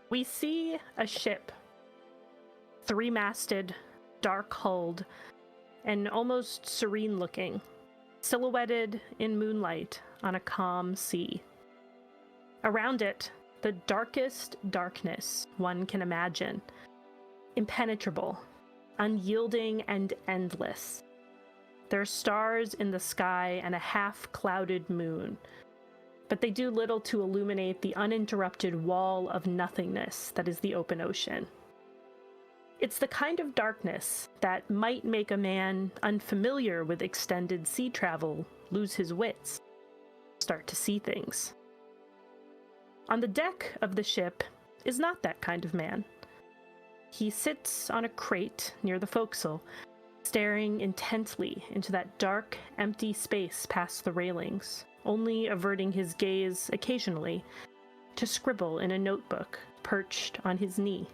We see a ship, three-masted, dark-hulled, and almost serene-looking, silhouetted in moonlight on a calm sea. Around it, the darkest darkness one can imagine, impenetrable, unyielding, and endless. There are stars in the sky and a half-clouded moon, but they do little to illuminate the uninterrupted wall of nothingness that is the open ocean. It's the kind of darkness that might make a man unfamiliar with extended sea travel lose his wits, start to see things. On the deck of the ship is not that kind of man. He sits on a crate near the forecastle, staring intently into that dark, empty space past the railings, only averting his gaze occasionally to scribble in a notebook perched on his knee.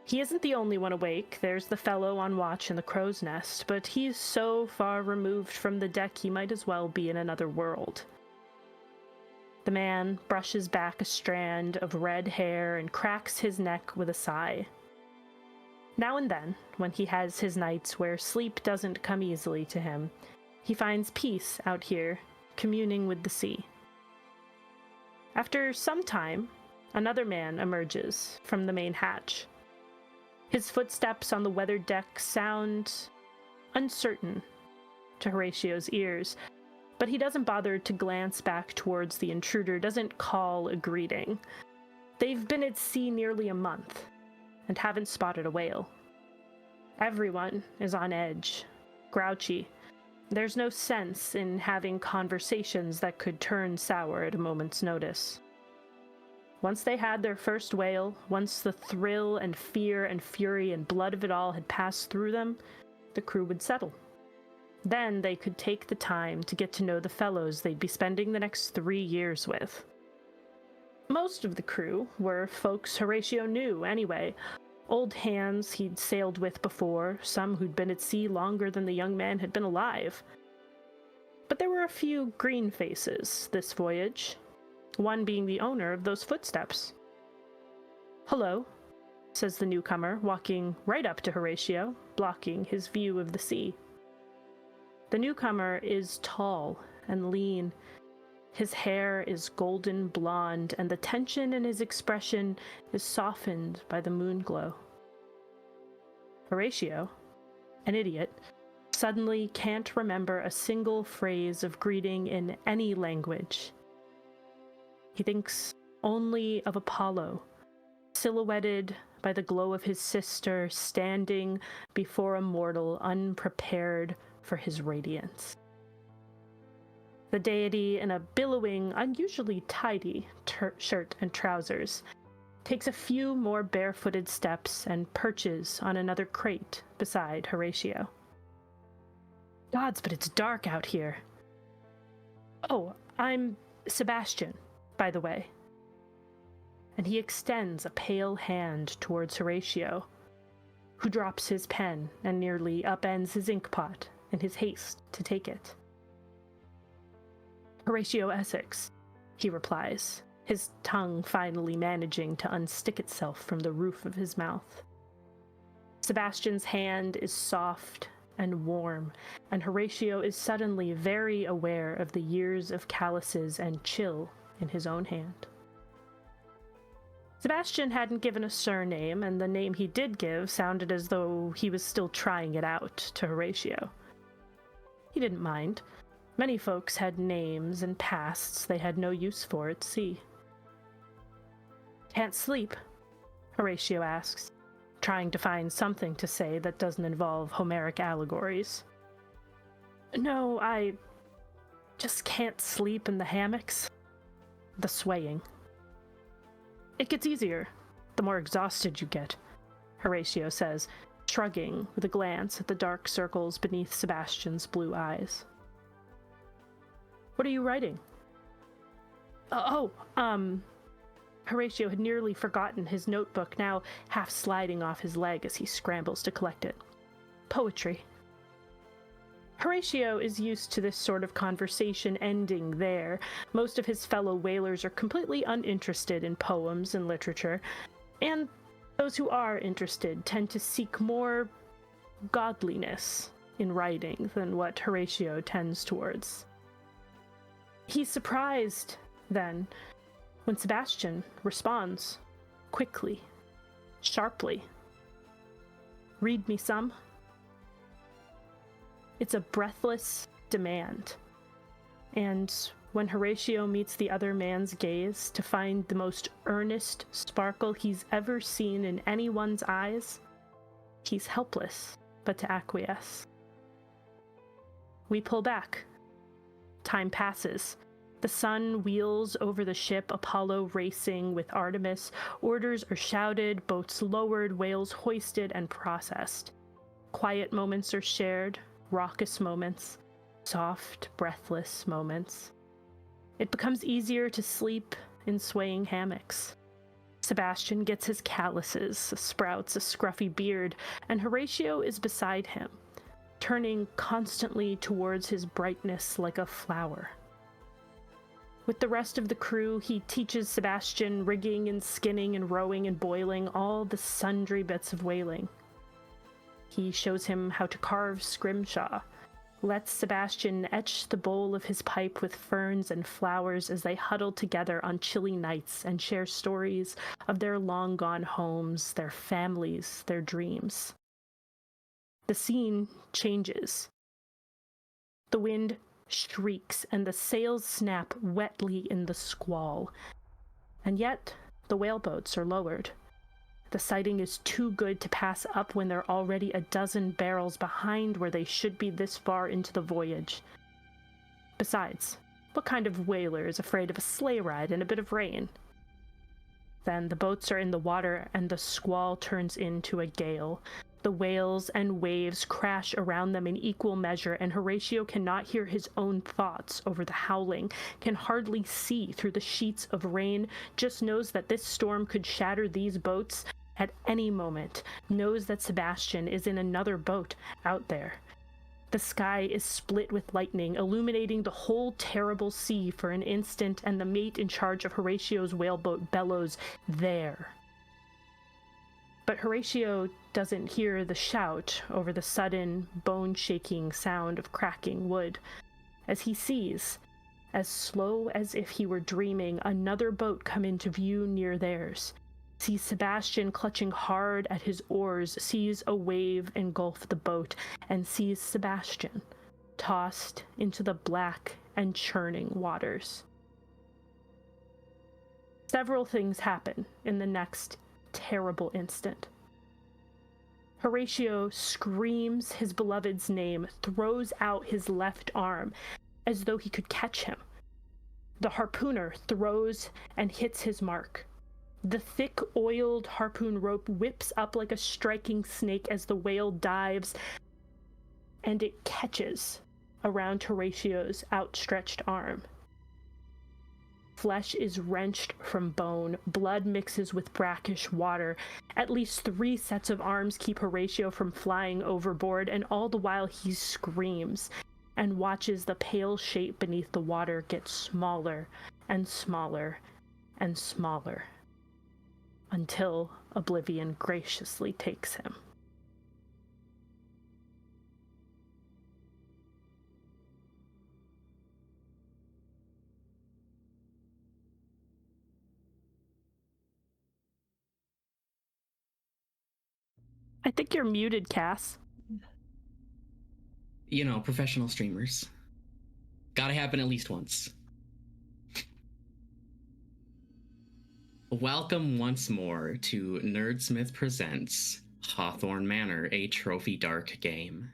He isn't the only one awake. There's the fellow on watch in the crow's nest, but he's so far removed from the deck he might as well be in another world. The man brushes back a strand of red hair and cracks his neck with a sigh. Now and then, when he has his nights where sleep doesn't come easily to him, he finds peace out here, communing with the sea. After some time, another man emerges from the main hatch. His footsteps on the weathered deck sound uncertain to Horatio's ears, but he doesn't bother to glance back towards the intruder, doesn't call a greeting. They've been at sea nearly a month and haven't spotted a whale. Everyone is on edge, grouchy. There's no sense in having conversations that could turn sour at a moment's notice. Once they had their first whale, once the thrill and fear and fury and blood of it all had passed through them, the crew would settle. Then they could take the time to get to know the fellows they'd be spending the next 3 years with. Most of the crew were folks Horatio knew anyway, old hands he'd sailed with before, some who'd been at sea longer than the young man had been alive. But there were a few green faces this voyage, one being the owner of those footsteps. "Hello," says the newcomer, walking right up to Horatio, blocking his view of the sea. The newcomer is tall and lean. His hair is golden blonde, and the tension in his expression is softened by the moon glow. Horatio, an idiot, suddenly can't remember a single phrase of greeting in any language. He thinks only of Apollo, silhouetted by the glow of his sister, standing before a mortal unprepared for his radiance. The deity, in a billowing, unusually tidy shirt and trousers, takes a few more barefooted steps and perches on another crate beside Horatio. "Gods, but it's dark out here." "Oh, I'm Sebastian, by the way." And he extends a pale hand towards Horatio, who drops his pen and nearly upends his inkpot in his haste to take it. "Horatio Essex," he replies, his tongue finally managing to unstick itself from the roof of his mouth. Sebastian's hand is soft and warm, and Horatio is suddenly very aware of the years of calluses and chill in his own hand. Sebastian hadn't given a surname, and the name he did give sounded as though he was still trying it out to Horatio. He didn't mind. Many folks had names and pasts they had no use for at sea. "Can't sleep?" Horatio asks, trying to find something to say that doesn't involve Homeric allegories. "No, I just can't sleep in the hammocks." The swaying. "It gets easier the more exhausted you get," Horatio says, shrugging with a glance at the dark circles beneath Sebastian's blue eyes. "What are you writing?" Horatio had nearly forgotten his notebook, now half sliding off his leg as he scrambles to collect it. "Poetry." Horatio is used to this sort of conversation ending there. Most of his fellow whalers are completely uninterested in poems and literature, and those who are interested tend to seek more godliness in writing than what Horatio tends towards. He's surprised, then, when Sebastian responds quickly, sharply. "Read me some." It's a breathless demand, and when Horatio meets the other man's gaze to find the most earnest sparkle he's ever seen in anyone's eyes, he's helpless but to acquiesce. We pull back. Time passes. The sun wheels over the ship, Apollo racing with Artemis. Orders are shouted, boats lowered, whales hoisted and processed. Quiet moments are shared, raucous moments, soft, breathless moments. It becomes easier to sleep in swaying hammocks. Sebastian gets his calluses, sprouts a scruffy beard, and Horatio is beside him, turning constantly towards his brightness like a flower. With the rest of the crew, he teaches Sebastian rigging and skinning and rowing and boiling, all the sundry bits of whaling. He shows him how to carve scrimshaw, lets Sebastian etch the bowl of his pipe with ferns and flowers as they huddle together on chilly nights and share stories of their long-gone homes, their families, their dreams. The scene changes. The wind shrieks and the sails snap wetly in the squall. And yet, the whaleboats are lowered. The sighting is too good to pass up when they're already a dozen barrels behind where they should be this far into the voyage. Besides, what kind of whaler is afraid of a sleigh ride and a bit of rain? Then the boats are in the water and the squall turns into a gale. The whales and waves crash around them in equal measure, and Horatio cannot hear his own thoughts over the howling, can hardly see through the sheets of rain, just knows that this storm could shatter these boats at any moment, knows that Sebastian is in another boat out there. The sky is split with lightning, illuminating the whole terrible sea for an instant, and the mate in charge of Horatio's whaleboat bellows, "There." But Horatio doesn't hear the shout over the sudden, bone-shaking sound of cracking wood, as he sees, as slow as if he were dreaming, another boat come into view near theirs, sees Sebastian clutching hard at his oars, sees a wave engulf the boat, and sees Sebastian tossed into the black and churning waters. Several things happen in the next terrible instant. Horatio screams his beloved's name, throws out his left arm as though he could catch him. The harpooner throws and hits his mark. The thick, oiled harpoon rope whips up like a striking snake as the whale dives, and it catches around Horatio's outstretched arm. Flesh is wrenched from bone, blood mixes with brackish water. At least 3 sets of arms keep Horatio from flying overboard, and all the while he screams and watches the pale shape beneath the water get smaller and smaller and smaller, until oblivion graciously takes him. I think you're muted, Cass. You know, professional streamers. Gotta happen at least once. Welcome once more to Nerdsmith Presents Hawthorne Manor, a Trophy Dark game.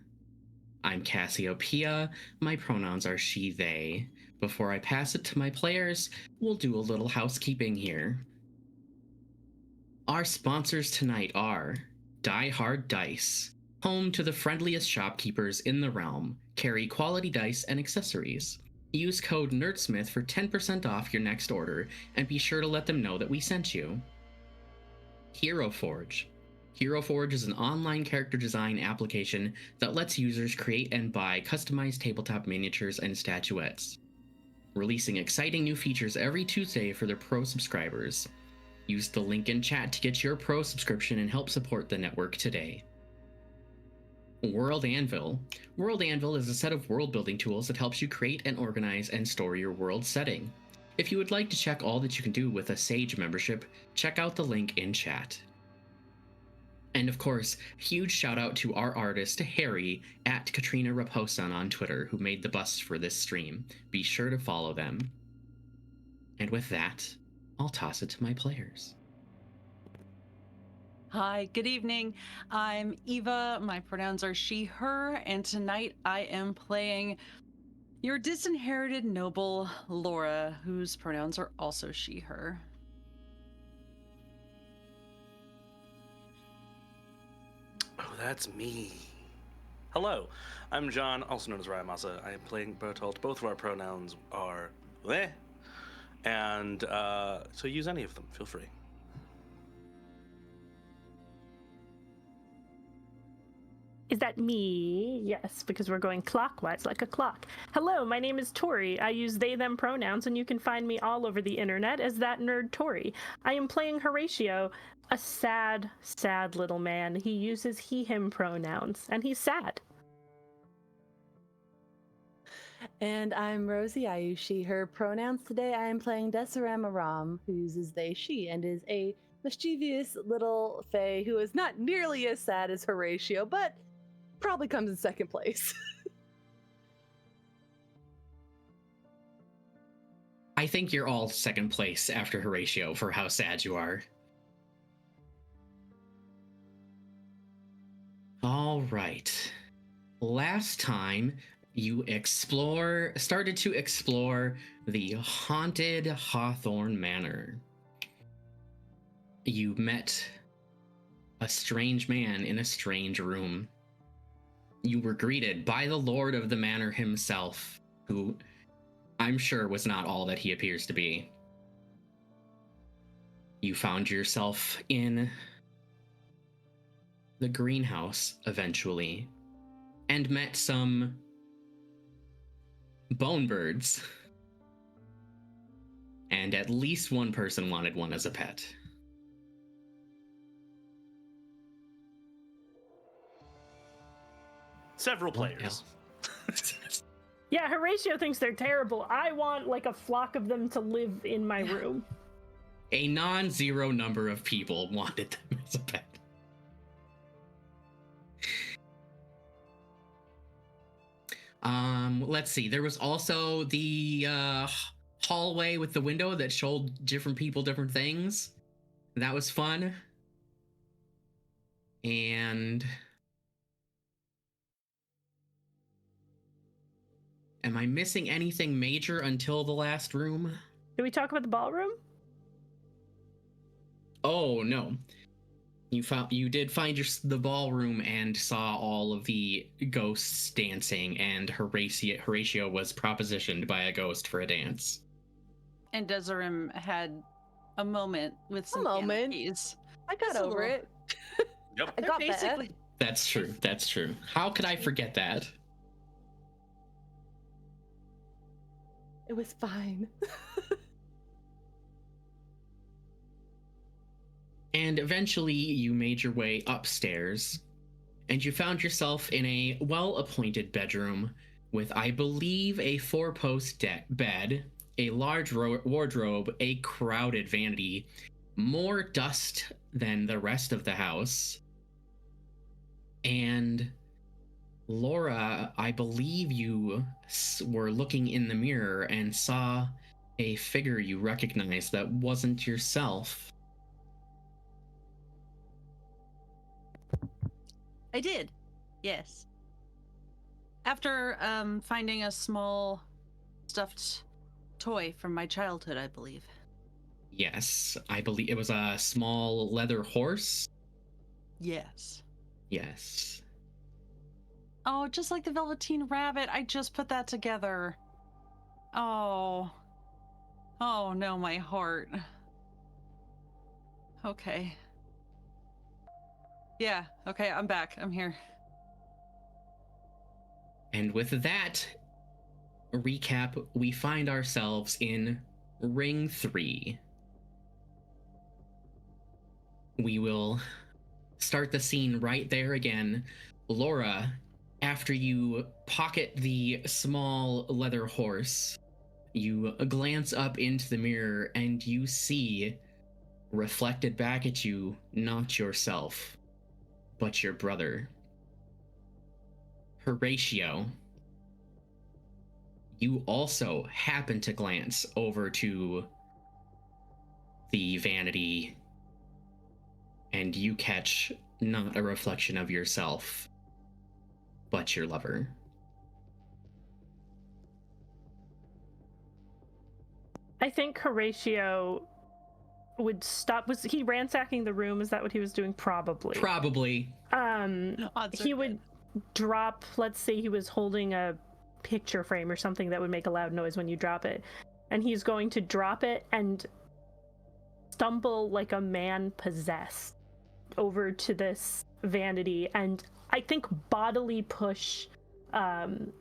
I'm Cassiopeia, my pronouns are she, they. Before I pass it to my players, we'll do a little housekeeping here. Our sponsors tonight are Die Hard Dice, home to the friendliest shopkeepers in the realm, carry quality dice and accessories. Use code NERDSMITH for 10% off your next order, and be sure to let them know that we sent you. Hero Forge, Hero Forge is an online character design application that lets users create and buy customized tabletop miniatures and statuettes, releasing exciting new features every Tuesday for their pro subscribers. Use the link in chat to get your pro subscription and help support the network today. World Anvil. World Anvil is a set of world building tools that helps you create and organize and store your world setting. If you would like to check all that you can do with a Sage membership, check out the link in chat. And of course, huge shout out to our artist, Harry, at Katrina Raposan on Twitter, who made the busts for this stream. Be sure to follow them. And with that, I'll toss it to my players. Hi, good evening. I'm Eva. My pronouns are she, her, and tonight I am playing your disinherited noble, Laura, whose pronouns are also she, her. Oh, that's me. Hello, I'm John, also known as Ryamasa. I am playing Bertolt. Both of our pronouns are they, and so use any of them. Feel free. Is that me? Yes, because we're going clockwise like a clock. Hello, my name is Tori. I use they, them pronouns, and you can find me all over the internet as that nerd Tori. I am playing Horatio, a sad, sad little man. He uses he, him pronouns, and he's sad. And I'm Rosie. I use she, her pronouns. Today I am playing Desaram Aram, who uses they, she, and is a mischievous little fae who is not nearly as sad as Horatio, but probably comes in second place. I think you're all second place after Horatio for how sad you are. All right. Last time you started to explore the haunted Hawthorne Manor. You met a strange man in a strange room. You were greeted by the Lord of the Manor himself, who I'm sure was not all that he appears to be. You found yourself in the greenhouse eventually, and met some bone birds. And at least one person wanted one as a pet. Several players. Yeah, Horatio thinks they're terrible. I want like a flock of them to live in my room. A non-zero number of people wanted them as a pet. Let's see. There was also the hallway with the window that showed different people different things. That was fun. And am I missing anything major until the last room? Did we talk about the ballroom? Oh, no. You did find the ballroom and saw all of the ghosts dancing, and Horatio was propositioned by a ghost for a dance. And Desarim had a moment with some keys. I got over it. Yep. I got basically better. That's true. That's true. How could I forget that? It was fine. And eventually you made your way upstairs, and you found yourself in a well-appointed bedroom with, I believe, a 4-post bed, a large wardrobe, a crowded vanity, more dust than the rest of the house. And Laura, I believe you were looking in the mirror and saw a figure you recognized that wasn't yourself. I did, yes. After finding a small stuffed toy from my childhood, I believe. Yes, I believe it was a small leather horse. Yes. Yes. Oh, just like the Velveteen Rabbit, I just put that together. Oh. Oh no, my heart. Okay. Yeah, okay, I'm back. I'm here. And with that recap, we find ourselves in Ring 3. We will start the scene right there again. Laura, after you pocket the small leather horse, you glance up into the mirror and you see reflected back at you not yourself, but your brother. Horatio, you also happen to glance over to the vanity and you catch not a reflection of yourself, but your lover. I think Horatio would stop. Was he ransacking the room? Is that what he was doing? Probably. Probably. Odds He are would good. drop, let's say he was holding a picture frame or something that would make a loud noise when you drop it. And he's going to drop it and stumble like a man possessed over to this vanity and I think bodily push Izora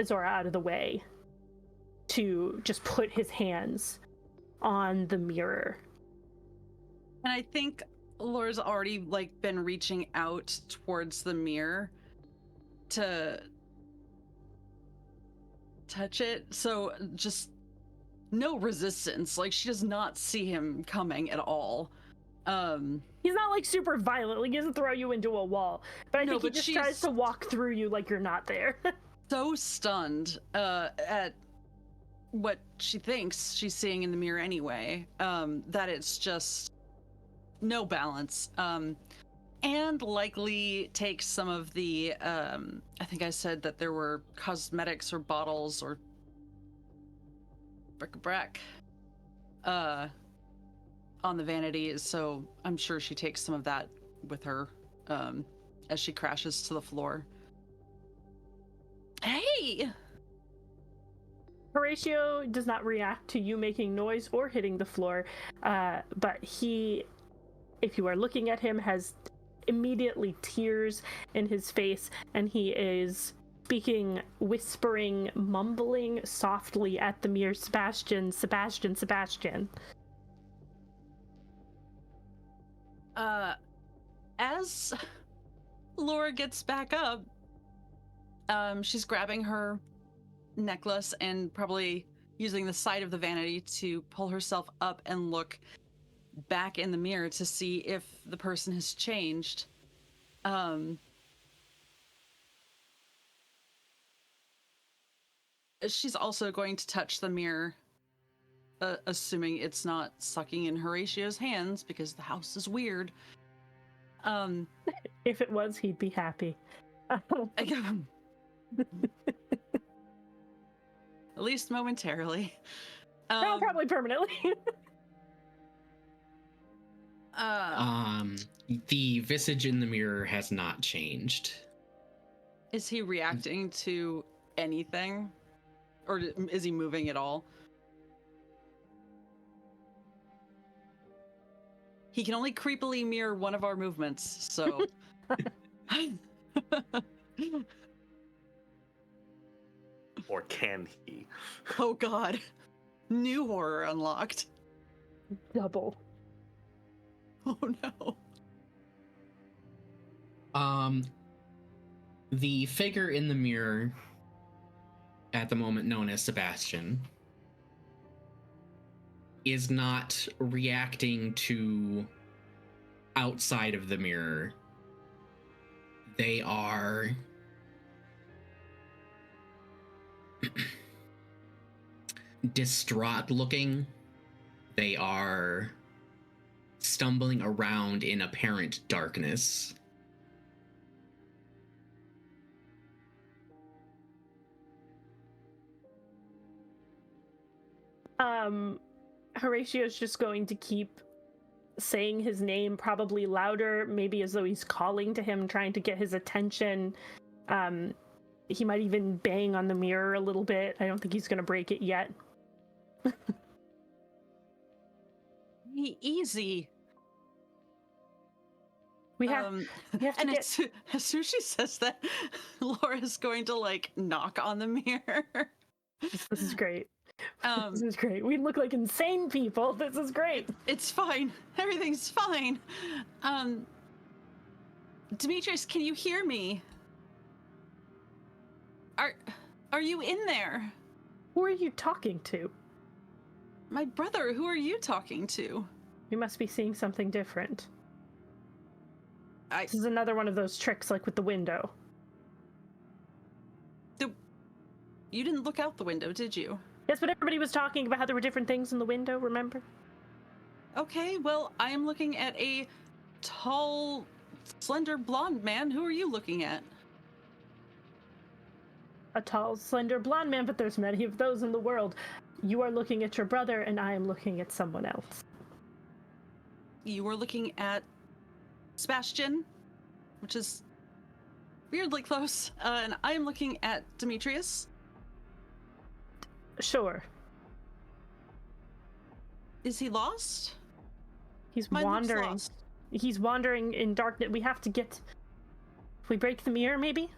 out of the way to just put his hands on the mirror. And I think Laura's already like been reaching out towards the mirror to touch it, so just no resistance. Like she does not see him coming at all. He's not like super violent, like he doesn't throw you into a wall, but I think he just tries to walk through you like you're not there. So stunned at what she thinks she's seeing in the mirror anyway, that it's just no balance, and likely takes some of the I think I said that there were cosmetics or bottles or bric-a-brac on the vanity, so I'm sure she takes some of that with her as she crashes to the floor. Hey! Horatio does not react to you making noise or hitting the floor, but he, if you are looking at him, has immediately tears in his face, and he is speaking, whispering, mumbling softly at the mirror, Sebastian, Sebastian, Sebastian. As Laura gets back up, she's grabbing her necklace and probably using the side of the vanity to pull herself up and look back in the mirror to see if the person has changed. She's also going to touch the mirror, assuming it's not sucking in Horatio's hands because the house is weird. If it was, he'd be happy. At least momentarily. No, probably permanently. The visage in the mirror has not changed. Is he reacting to anything? Or is he moving at all? He can only creepily mirror one of our movements, so... Or can he? Oh god. New horror unlocked. Double. Oh no. The figure in the mirror, at the moment known as Sebastian, is not reacting to outside of the mirror. They are distraught looking. They are stumbling around in apparent darkness. Horatio's just going to keep saying his name, probably louder, maybe as though he's calling to him, trying to get his attention. He might even bang on the mirror a little bit. I don't think he's going to break it yet. Easy. We have to and get. as soon as she says that, Laura's going to like knock on the mirror. This is great. This Um, is great. We look like insane people. This is great. it's fine. Everything's fine. Demetrius, can you hear me? Are you in there? Who are you talking to? My brother, who are you talking to? We must be seeing something different. I This is another one of those tricks, like with the window. You didn't look out the window, did you? Yes, but everybody was talking about how there were different things in the window, remember? Okay, well, I am looking at a tall, slender blonde man. Who are you looking at? A tall, slender, blonde man, but there's many of those in the world. You are looking at your brother, and I am looking at someone else. You were looking at Sebastian, which is weirdly close, and I am looking at Demetrius. Sure. Is he lost? He's Mine looks wandering. lost. He's wandering in darkness. We have to get... If we break the mirror, maybe?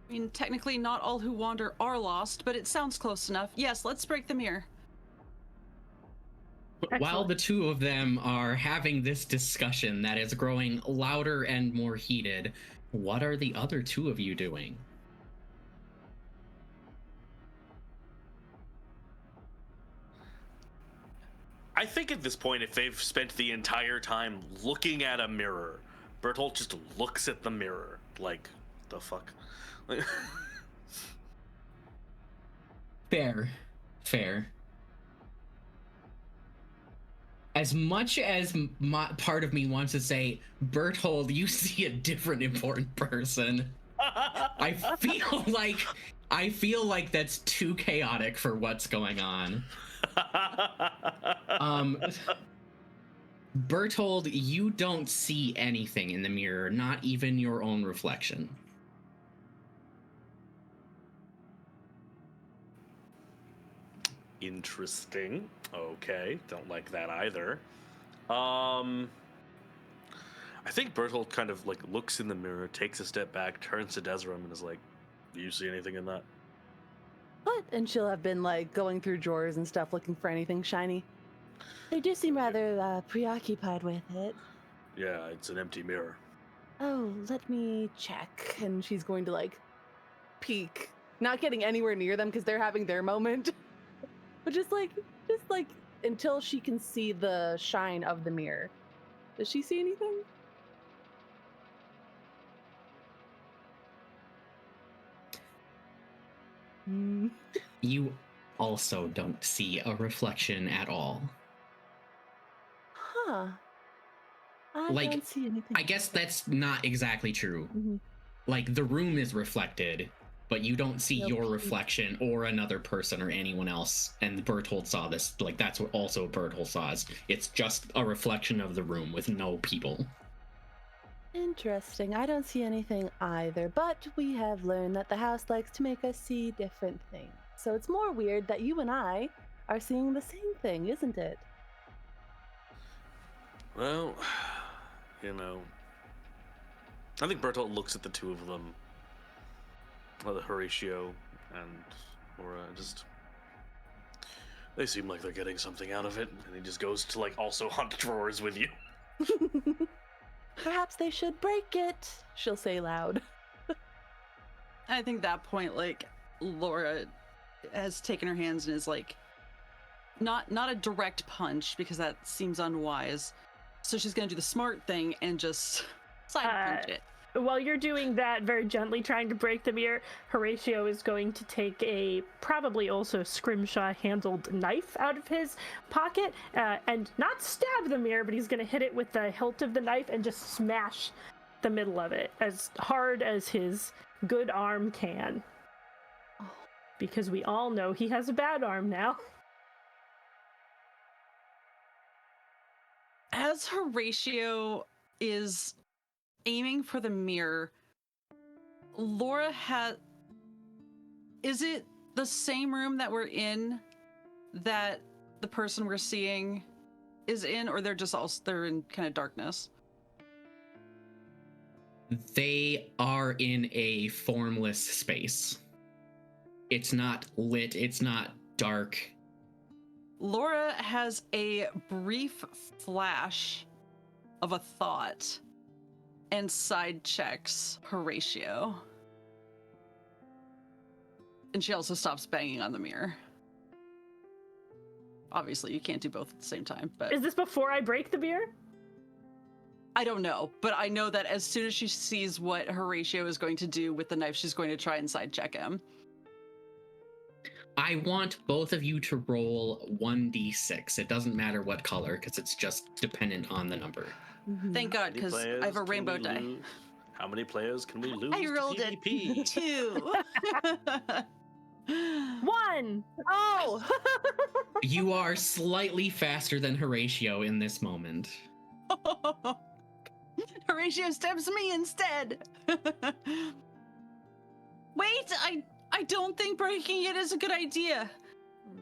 I mean, technically not all who wander are lost, but it sounds close enough. Yes, let's break the mirror. While Excellent. the two of them are having this discussion that is growing louder and more heated, what are the other two of you doing? I think at this point, if they've spent the entire time looking at a mirror, Bertolt just looks at the mirror like, the fuck? Fair. As much as part of me wants to say, Berthold, you see a different important person, I feel like that's too chaotic for what's going on. Berthold, you don't see anything in the mirror, not even your own reflection. Interesting. Okay, don't like that either. I think Bertolt kind of like looks in the mirror, takes a step back, turns to Desiree, and is like, "Do you see anything in that?" What? And she'll have been like going through drawers and stuff looking for anything shiny. They do seem rather preoccupied with it. Yeah, it's an empty mirror. Oh, let me check. And she's going to like peek, not getting anywhere near them because they're having their moment, but just like until she can see the shine of the mirror. Does she see anything? You also don't see a reflection at all. Huh. I Like, don't see anything. I guess that's not exactly true. Mhm. Like, the room is reflected, but you don't see No your peek. reflection or another person or anyone else. And Bertold saw this. Like, that's what also Bertold saw. It's just a reflection of the room with no people. Interesting. I don't see anything either, but we have learned that the house likes to make us see different things. So it's more weird that you and I are seeing the same thing, isn't it? Well, you know, I think Bertolt looks at the two of them, Horatio and Laura, just they seem like they're getting something out of it, and he just goes to like also hunt drawers with you. Perhaps they should break it, she'll say loud. I think that point, like, Laura has taken her hands and is like, not a direct punch because that seems unwise. So she's gonna do the smart thing and just side punch it. While you're doing that, very gently trying to break the mirror, Horatio is going to take a probably also scrimshaw-handled knife out of his pocket and not stab the mirror, but he's going to hit it with the hilt of the knife and just smash the middle of it as hard as his good arm can. Because we all know he has a bad arm now. As Horatio is aiming for the mirror, Laura is it the same room that we're in that the person we're seeing is in, or they're in kind of darkness? They are in a formless space. It's not lit, it's not dark. Laura has a brief flash of a thought and side checks Horatio. And she also stops banging on the mirror. Obviously, you can't do both at the same time, but Is this before I break the beer? I don't know. But I know that as soon as she sees what Horatio is going to do with the knife, she's going to try and side check him. I want both of you to roll 1d6. It doesn't matter what color, because it's just dependent on the number. Thank God, because I have a rainbow die. How many players can we lose? I rolled to it PvP? 2. 1! Oh! You are slightly faster than Horatio in this moment. Horatio stabs me instead. Wait, I don't think breaking it is a good idea.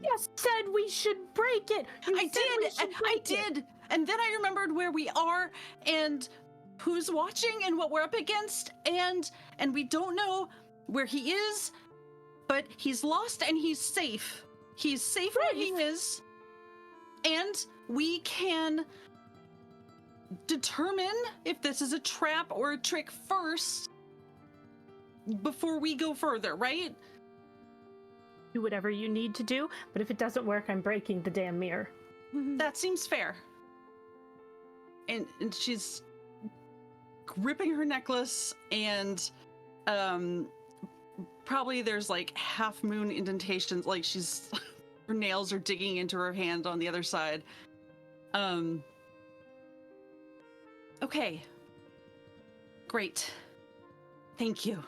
You said we should break it. I did. And then I remembered where we are and who's watching and what we're up against, and we don't know where he is, but he's lost and he's safe. He's safe where he is, and we can determine if this is a trap or a trick first before we go further, right? Do whatever you need to do, but if it doesn't work, I'm breaking the damn mirror. That seems fair. And she's gripping her necklace, and probably there's like half moon indentations, like she's her nails are digging into her hand on the other side. Okay. Great. Thank you.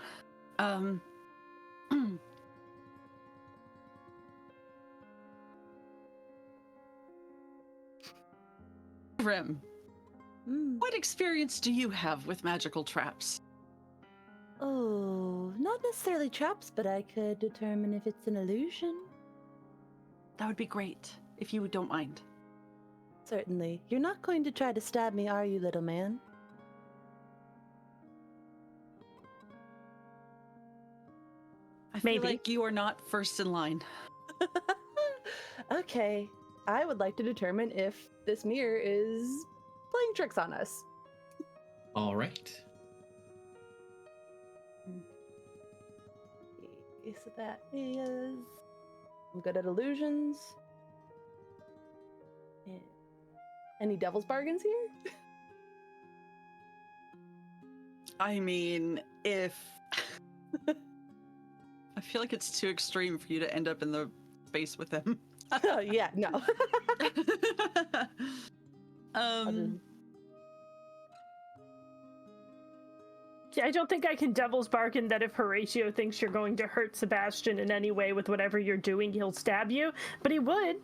Rim, what experience do you have with magical traps? Oh, not necessarily traps, but I could determine if it's an illusion. That would be great, if you don't mind. Certainly. You're not going to try to stab me, are you, little man? I feel Maybe. like you are not first in line. Okay. I would like to determine if this mirror is playing tricks on us. All right. So that is... I'm good at illusions. Yeah. Any devil's bargains here? I mean, if... I feel like it's too extreme for you to end up in the space with him. Oh, yeah, no. I don't think I can devil's bargain that if Horatio thinks you're going to hurt Sebastian in any way with whatever you're doing, he'll stab you, but he would.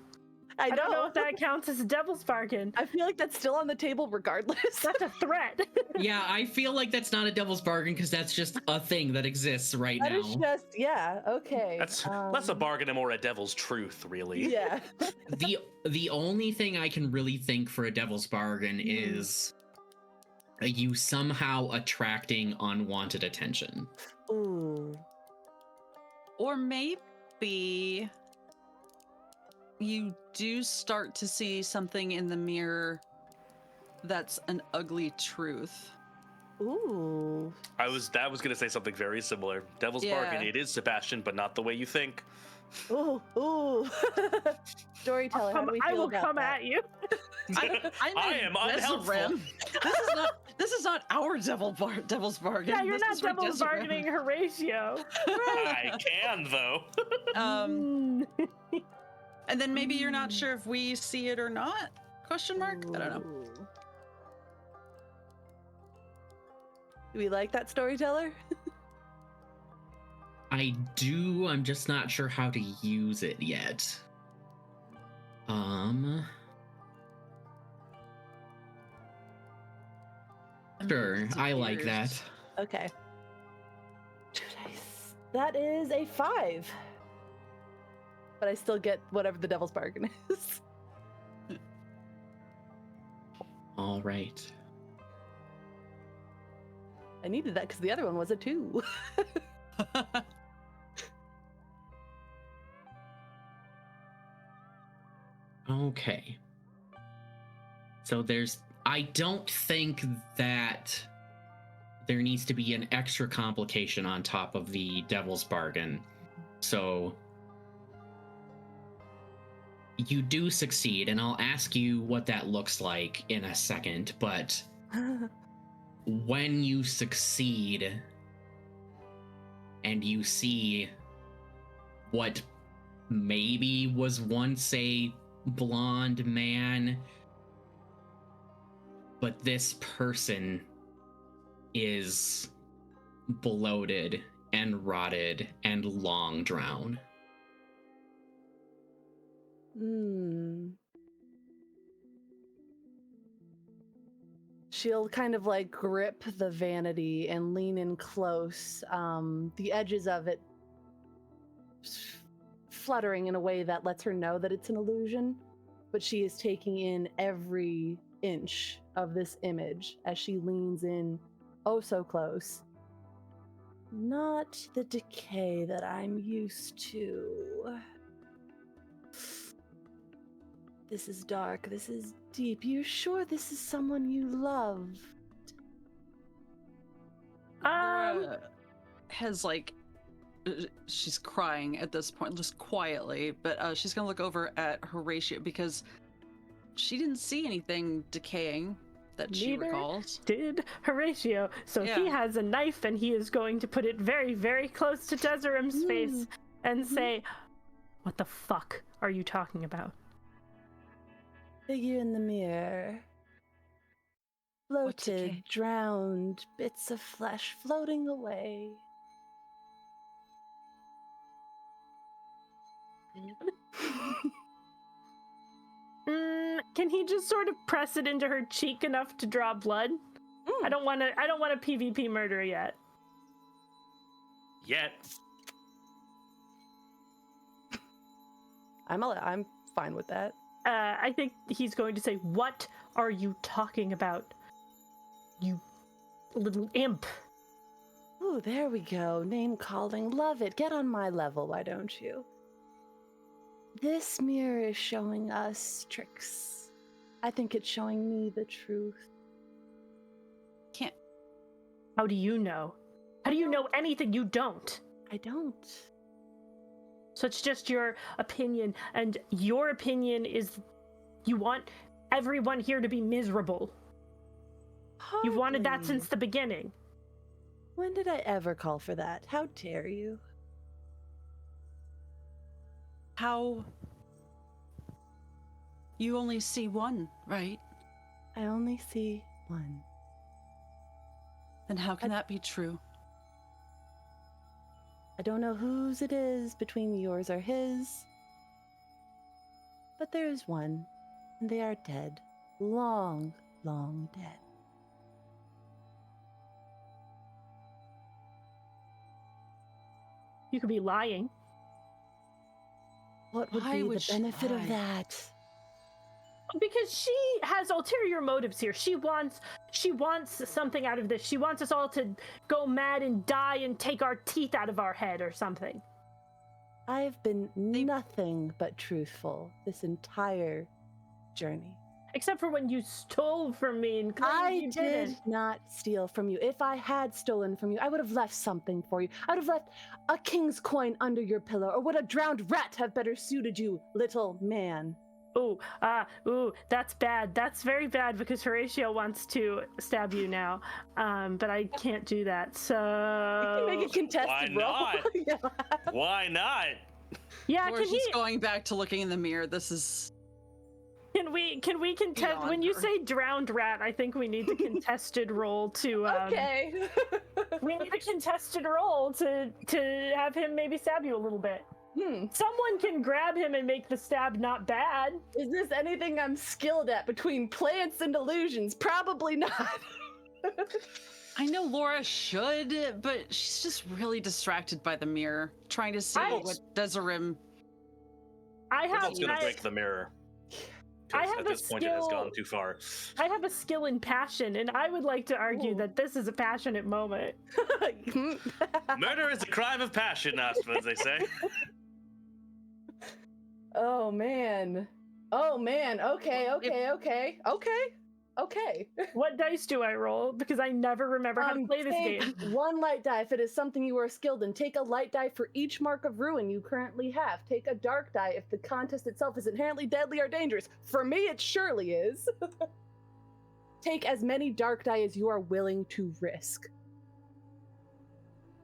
I don't know if that counts as a devil's bargain. I feel like that's still on the table regardless. That's a threat. Yeah, I feel like that's not a devil's bargain because that's just a thing that exists right That now. is just, yeah, okay. That's less a bargain and more a devil's truth, really. Yeah. The only thing I can really think for a devil's bargain is you somehow attracting unwanted attention. Ooh. Or maybe you do start to see something in the mirror that's an ugly truth. Ooh. I was gonna say something very similar. Devil's bargain. It is Sebastian, but not the way you think. Ooh. Ooh. Storyteller, how do we feel I will about come that? at you. I am unhelpful. This is not our devil's bargain. Yeah, you're This not is for devil's Desiree. bargaining Horatio. I can though. And then maybe you're not sure if we see it or not? Question mark? I don't know. Ooh. Do we like that storyteller? I do, I'm just not sure how to use it yet. Sure, I like that. Okay. That is a 5. But I still get whatever the devil's bargain is. All right. I needed that because the other one was a 2. Okay. So I don't think that there needs to be an extra complication on top of the devil's bargain. So you do succeed, and I'll ask you what that looks like in a second, but when you succeed and you see what maybe was once a blonde man, but this person is bloated and rotted and long drown. She'll kind of like grip the vanity and lean in close, the edges of it fluttering in a way that lets her know that it's an illusion, but she is taking in every inch of this image as she leans in oh so close. Not the decay that I'm used to. This is dark, this is deep. You sure this is someone you love? Laura has like, she's crying at this point, just quietly, but she's gonna look over at Horatio because she didn't see anything decaying that she Neither recalls. did Horatio. So he has a knife and he is going to put it very, very close to Deserim's face and say, "What the fuck are you talking about?" Figure in the mirror. Floated, drowned, bits of flesh floating away. Can he just sort of press it into her cheek enough to draw blood? I don't want a PvP murder yet. Yet. I'm fine with that. I think he's going to say, "What are you talking about, you little imp?" Oh, there we go. Name calling. Love it. Get on my level, why don't you? This mirror is showing us tricks. I think it's showing me the truth. Can't. How do you know? How do you know anything you don't? I don't. So it's just your opinion, and your opinion is you want everyone here to be miserable. Hardly. You've wanted that since the beginning. When did I ever call for that? How dare you? How? You only see one, right? I only see one. Then how can that be true? I don't know whose it is between yours or his, but there is one, and they are dead. Long, long dead. You could be lying. What would Why be would the she benefit lie? of that? Because she has ulterior motives here. She wants something out of this. She wants us all to go mad and die and take our teeth out of our head or something. I've been nothing but truthful this entire journey. Except for when you stole from me and claimed you did didn't. not steal from you. If I had stolen from you, I would have left something for you. I would have left a king's coin under your pillow, or would a drowned rat have better suited you, little man? Ooh, that's bad. That's very bad because Horatio wants to stab you now. But I can't do that. So You can make a contested roll. Why not? Yeah. Why not? yeah, Or can just going back to looking in the mirror. This is. Can we contest Beyond when you her. say drowned rat? I think we need a contested roll to Okay. we need a contested roll to have him maybe stab you a little bit. Someone can grab him and make the stab not bad. Is this anything I'm skilled at between plants and illusions? Probably not. I know Laura should, but she's just really distracted by the mirror, trying to see what Deserim. I have That's gonna break the mirror. I because have at a this point it has skill- gone too far. I have a skill in passion, and I would like to argue Ooh. that this is a passionate moment. Murder is a crime of passion, I suppose they say. Oh man. Oh man. Okay. What dice do I roll? Because I never remember how to play this Take game. one light die if it is something you are skilled in. Take a light die for each mark of ruin you currently have. Take a dark die if the contest itself is inherently deadly or dangerous. For me, it surely is. Take as many dark die as you are willing to risk.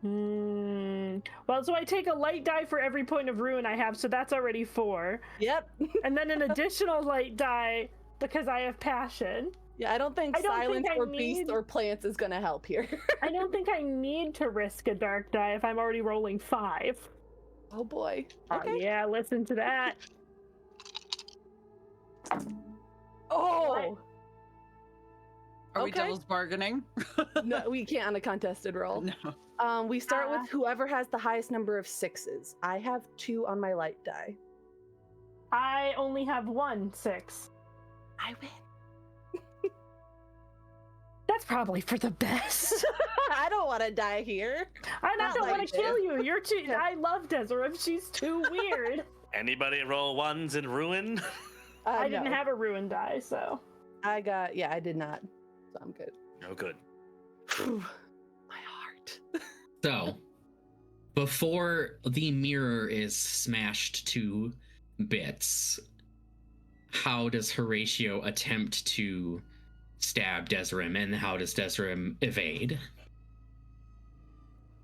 Well, so I take a light die for every point of ruin I have, so that's already 4. Yep. And then an additional light die because I have passion. Yeah, I don't think I don't silence think I or beast need- or plants is gonna help here. I don't think I need to risk a dark die if I'm already rolling 5. Oh boy. Oh, Okay. yeah, listen to that. Oh Are we Okay. devil's bargaining? no, we can't on a contested roll. No. We start with whoever has the highest number of 6s. I have 2 on my light die. I only have 1 6. I win. That's probably for the best. I don't want to die here. I Not don't want like to kill this. you. You're too. I love Desiree. She's too weird. Anybody roll ones in ruin? I didn't No. have a ruin die, so. I did not. So I'm good. No good. Whew. My heart. So, before the mirror is smashed to bits, how does Horatio attempt to stab Desiree, and how does Desiree evade?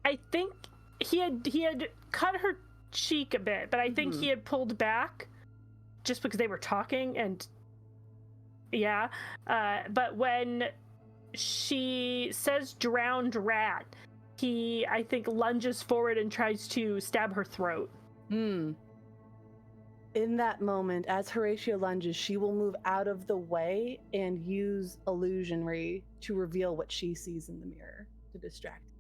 I think he had cut her cheek a bit, but I think he had pulled back just because they were talking, and yeah. But when she says drowned rat, he, I think, lunges forward and tries to stab her throat. In that moment, as Horatio lunges, she will move out of the way and use illusionary to reveal what she sees in the mirror to distract him.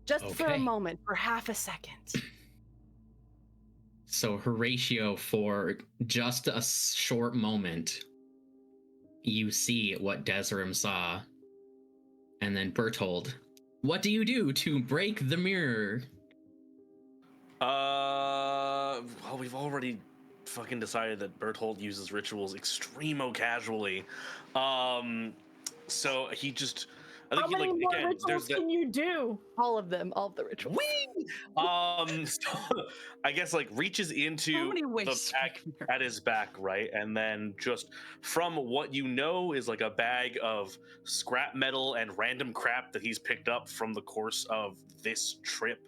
Just for a Okay. moment, for half a second. So Horatio, for just a short moment, you see what Desiree saw. And then Bertold, what do you do to break the mirror? Well, we've already fucking decided that Berthold uses rituals extremo casually. So he just, I think How many more again, rituals there's that. can you do? All of them, all of the rituals. Whee! So I guess reaches How into many the ways to bag break a mirror? at his back, right? And then just from what you know is a bag of scrap metal and random crap that he's picked up from the course of this trip.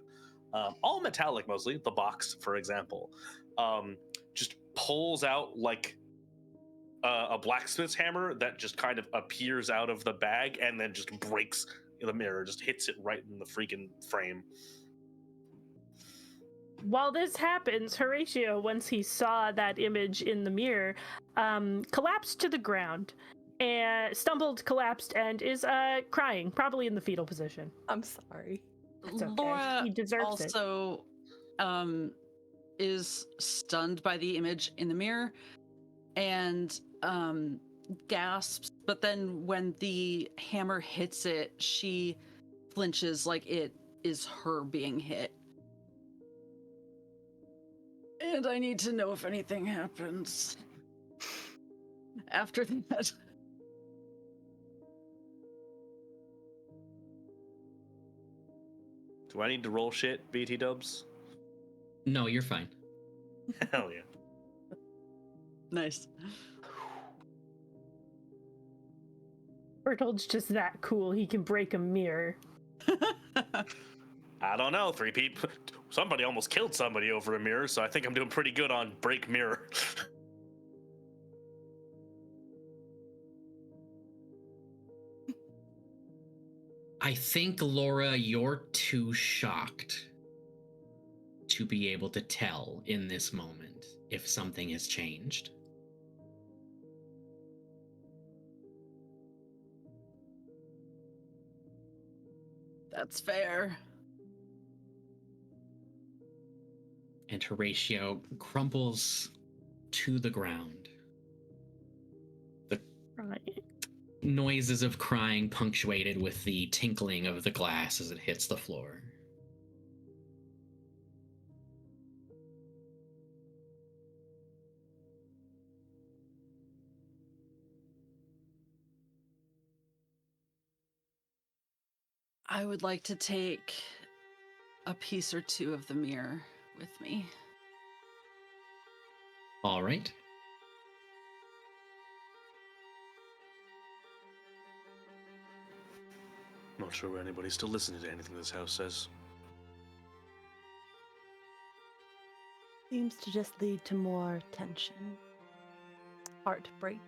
All metallic mostly, the box, for example. Just pulls out a blacksmith's hammer that just kind of appears out of the bag and then just breaks the mirror, just hits it right in the freaking frame. While this happens, Horatio, once he saw that image in the mirror, collapsed to the ground and collapsed, and is crying, probably in the fetal position. I'm sorry. It's okay. Laura He deserves it. also is stunned by the image in the mirror and gasps, but then when the hammer hits it, she flinches like it is her being hit. And I need to know if anything happens after that. Do I need to roll shit, BT dubs? No, you're fine. Hell yeah. Nice. Bertold's just that cool. He can break a mirror. I don't know. 3 people. Somebody almost killed somebody over a mirror, so I think I'm doing pretty good on break mirror. I think, Laura, you're too shocked to be able to tell in this moment if something has changed. That's fair. And Horatio crumples to the ground. crying. Noises of crying punctuated with the tinkling of the glass as it hits the floor. I would like to take a piece or two of the mirror with me. All right. Not sure where anybody's still listening to anything this house says. Seems to just lead to more tension, heartbreak.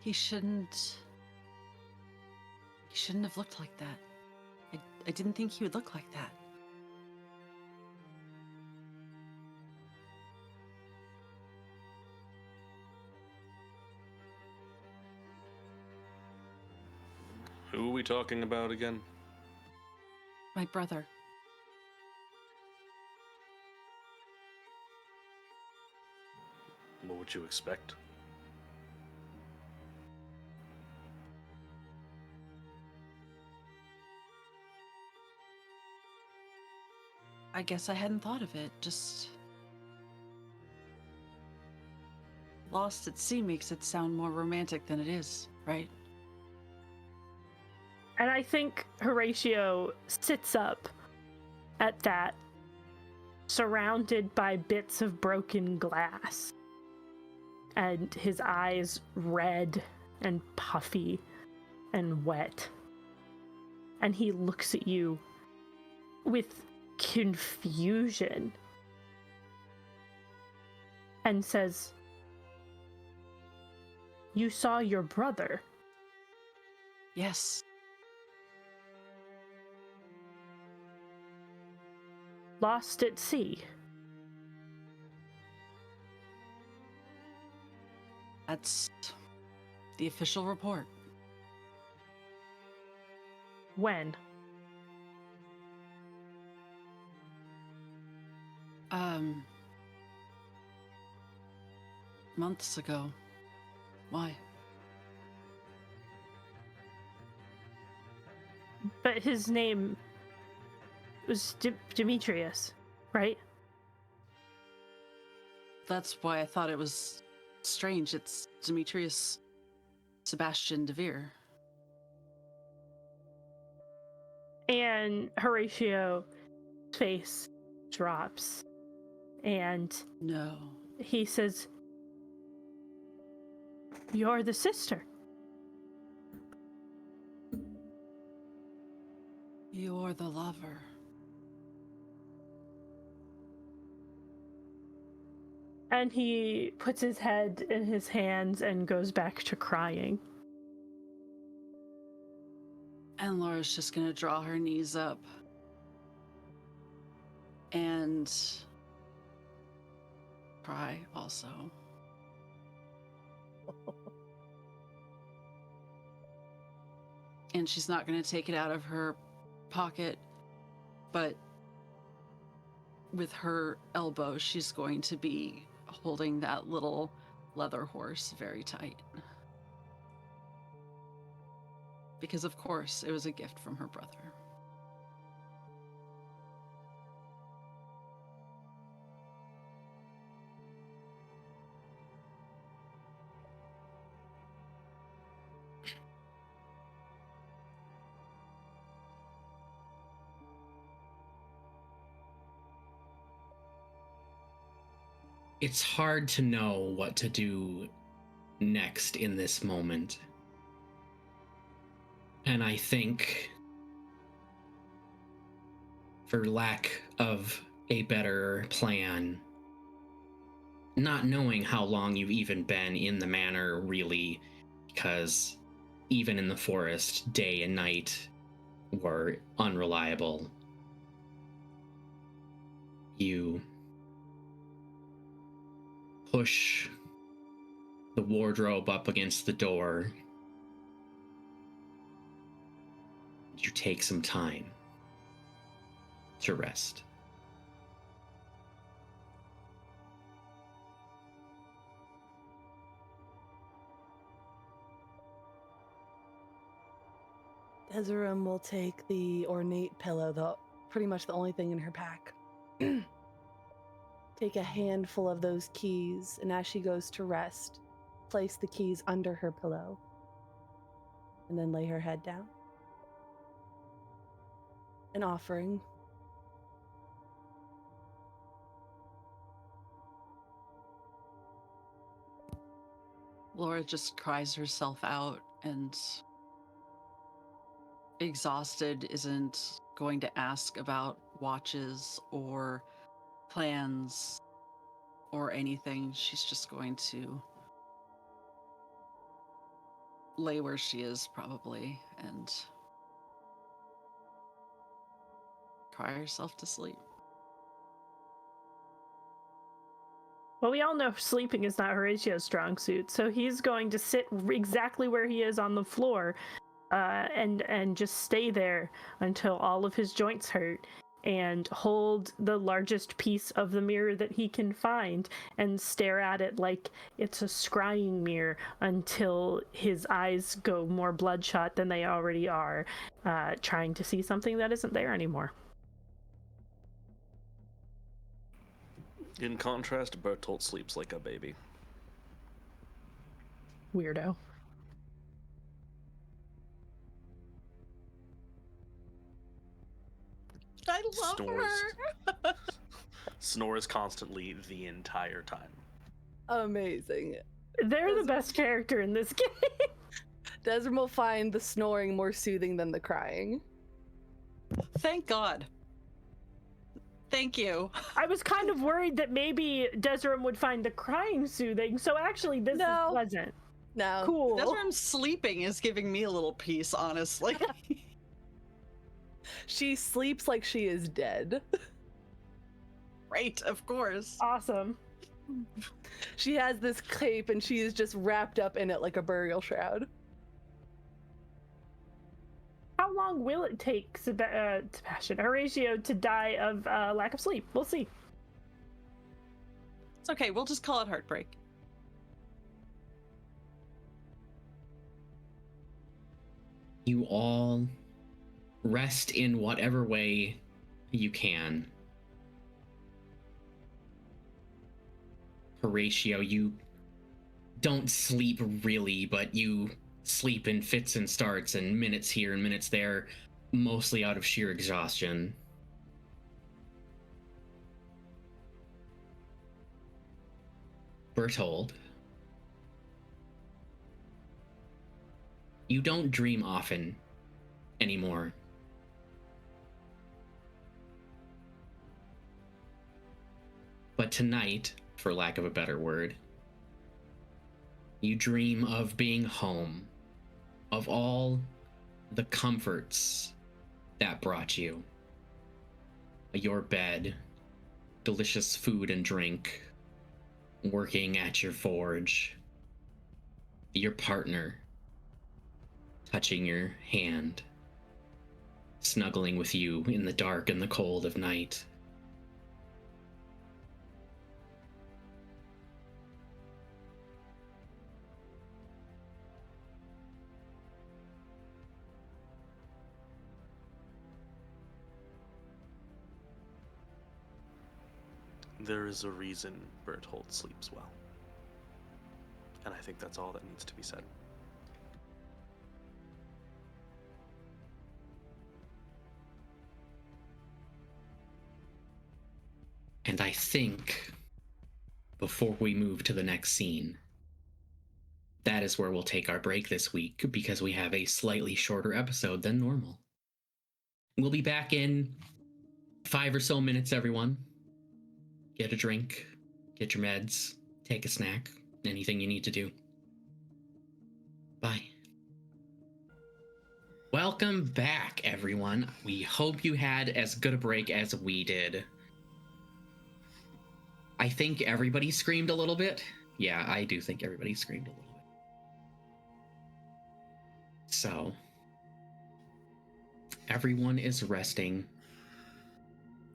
He shouldn't have looked like that. I didn't think he would look like that. Who are we talking about again? My brother. What would you expect? I guess I hadn't thought of it. Just lost at sea makes it sound more romantic than it is, right? And I think Horatio sits up at that, surrounded by bits of broken glass, and his eyes red and puffy and wet. And he looks at you with confusion and says, "You saw your brother?" Yes. Lost at sea. That's the official report. When? Months ago. Why? But his name was Demetrius, right? That's why I thought it was strange. It's Demetrius Sebastian DeVere. And Horatio's face drops, and No. he says, "You're the sister." You're the lover. And he puts his head in his hands and goes back to crying. And Laura's just gonna draw her knees up and cry also. And she's not gonna take it out of her pocket, but with her elbow, she's going to be holding that little leather horse very tight. Because, of course, it was a gift from her brother. It's hard to know what to do next in this moment. And I think, for lack of a better plan, not knowing how long you've even been in the manor, really, because even in the forest, day and night were unreliable. You push the wardrobe up against the door. You take some time to rest. Desiree will take the ornate pillow, pretty much the only thing in her pack. Take a handful of those keys, and as she goes to rest, place the keys under her pillow, and then lay her head down. An offering. Laura just cries herself out and, exhausted, isn't going to ask about watches or plans or anything. She's just going to lay where she is, probably, and cry herself to sleep. Well, we all know sleeping is not Horatio's strong suit, so he's going to sit exactly where he is on the floor, and just stay there until all of his joints hurt, and hold the largest piece of the mirror that he can find and stare at it like it's a scrying mirror until his eyes go more bloodshot than they already are, trying to see something that isn't there anymore. In contrast, Bertolt sleeps like a baby. Weirdo. I love Snores. Snores constantly the entire time. Amazing. They're the best character in this game. Desiree will find the snoring more soothing than the crying. Thank God. Thank you. I was kind of worried that maybe Desiree would find the crying soothing, so actually this is pleasant. No. Cool. Desiree sleeping is giving me a little peace, honestly. She sleeps like she is dead. Right, of course. Awesome. She has this cape and she is just wrapped up in it like a burial shroud. How long will it take Sebastian, Horatio, to die of lack of sleep? We'll see. It's okay, we'll just call it heartbreak. You all rest in whatever way you can. Horatio, you don't sleep really, but you sleep in fits and starts and minutes here and minutes there, mostly out of sheer exhaustion. Bertold, you don't dream often anymore. But tonight, for lack of a better word, you dream of being home, of all the comforts that brought you. Your bed, delicious food and drink, working at your forge, your partner touching your hand, snuggling with you in the dark and the cold of night. There is a reason Bertolt sleeps well. And I think that's all that needs to be said. And I think, before we move to the next scene, that is where we'll take our break this week, because we have a slightly shorter episode than normal. We'll be back in 5 or so minutes, everyone. Get a drink, get your meds, take a snack, anything you need to do. Bye. Welcome back, everyone. We hope you had as good a break as we did. I think everybody screamed a little bit. Yeah, I do think everybody screamed a little bit. So, everyone is resting.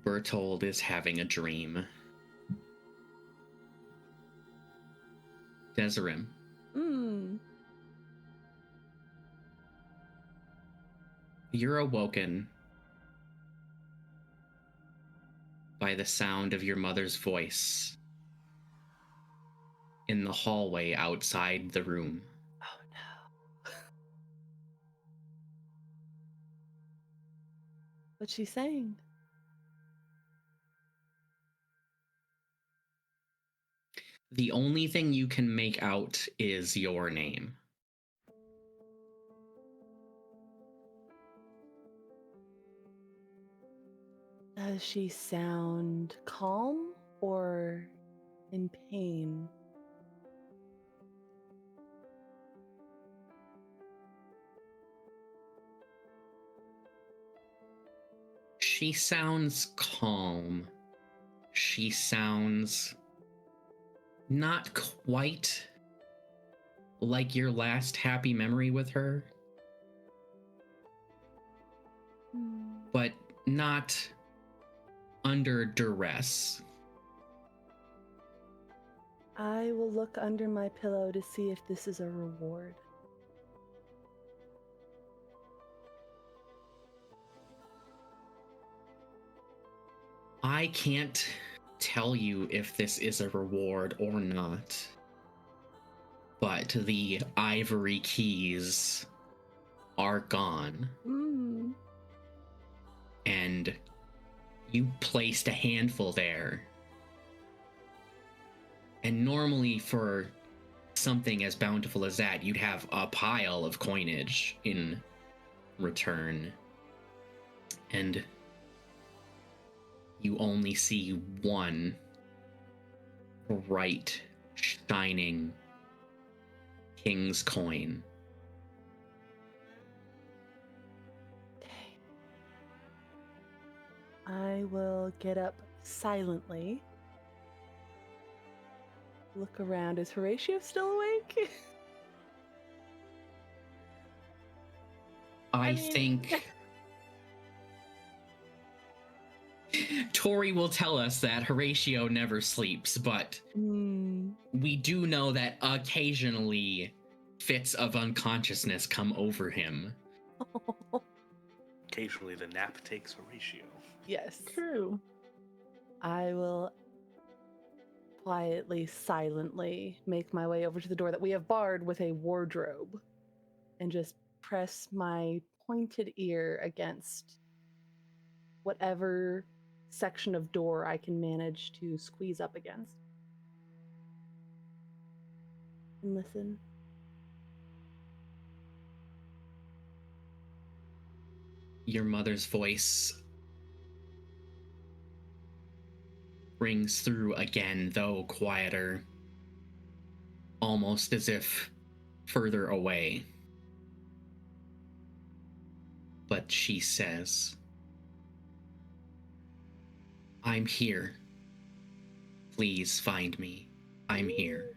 Bertold is having a dream. Desiree. You're awoken by the sound of your mother's voice in the hallway outside the room. Oh no. What's she saying? The only thing you can make out is your name. Does she sound calm or in pain? She sounds calm. She sounds not quite like your last happy memory with her, but not under duress. I will look under my pillow to see if this is a reward. I can't tell you if this is a reward or not, but the ivory keys are gone. And you placed a handful there. And normally for something as bountiful as that, you'd have a pile of coinage in return. And you only see one bright, shining king's coin. I will get up silently. Look around. Is Horatio still awake? I think Tori will tell us that Horatio never sleeps, but we do know that occasionally fits of unconsciousness come over him. Occasionally the nap takes Horatio. Yes. True. I will quietly, silently make my way over to the door that we have barred with a wardrobe and just press my pointed ear against whatever section of door I can manage to squeeze up against. And listen. Your mother's voice rings through again, though quieter, almost as if further away. But she says, "I'm here. Please find me. I'm here."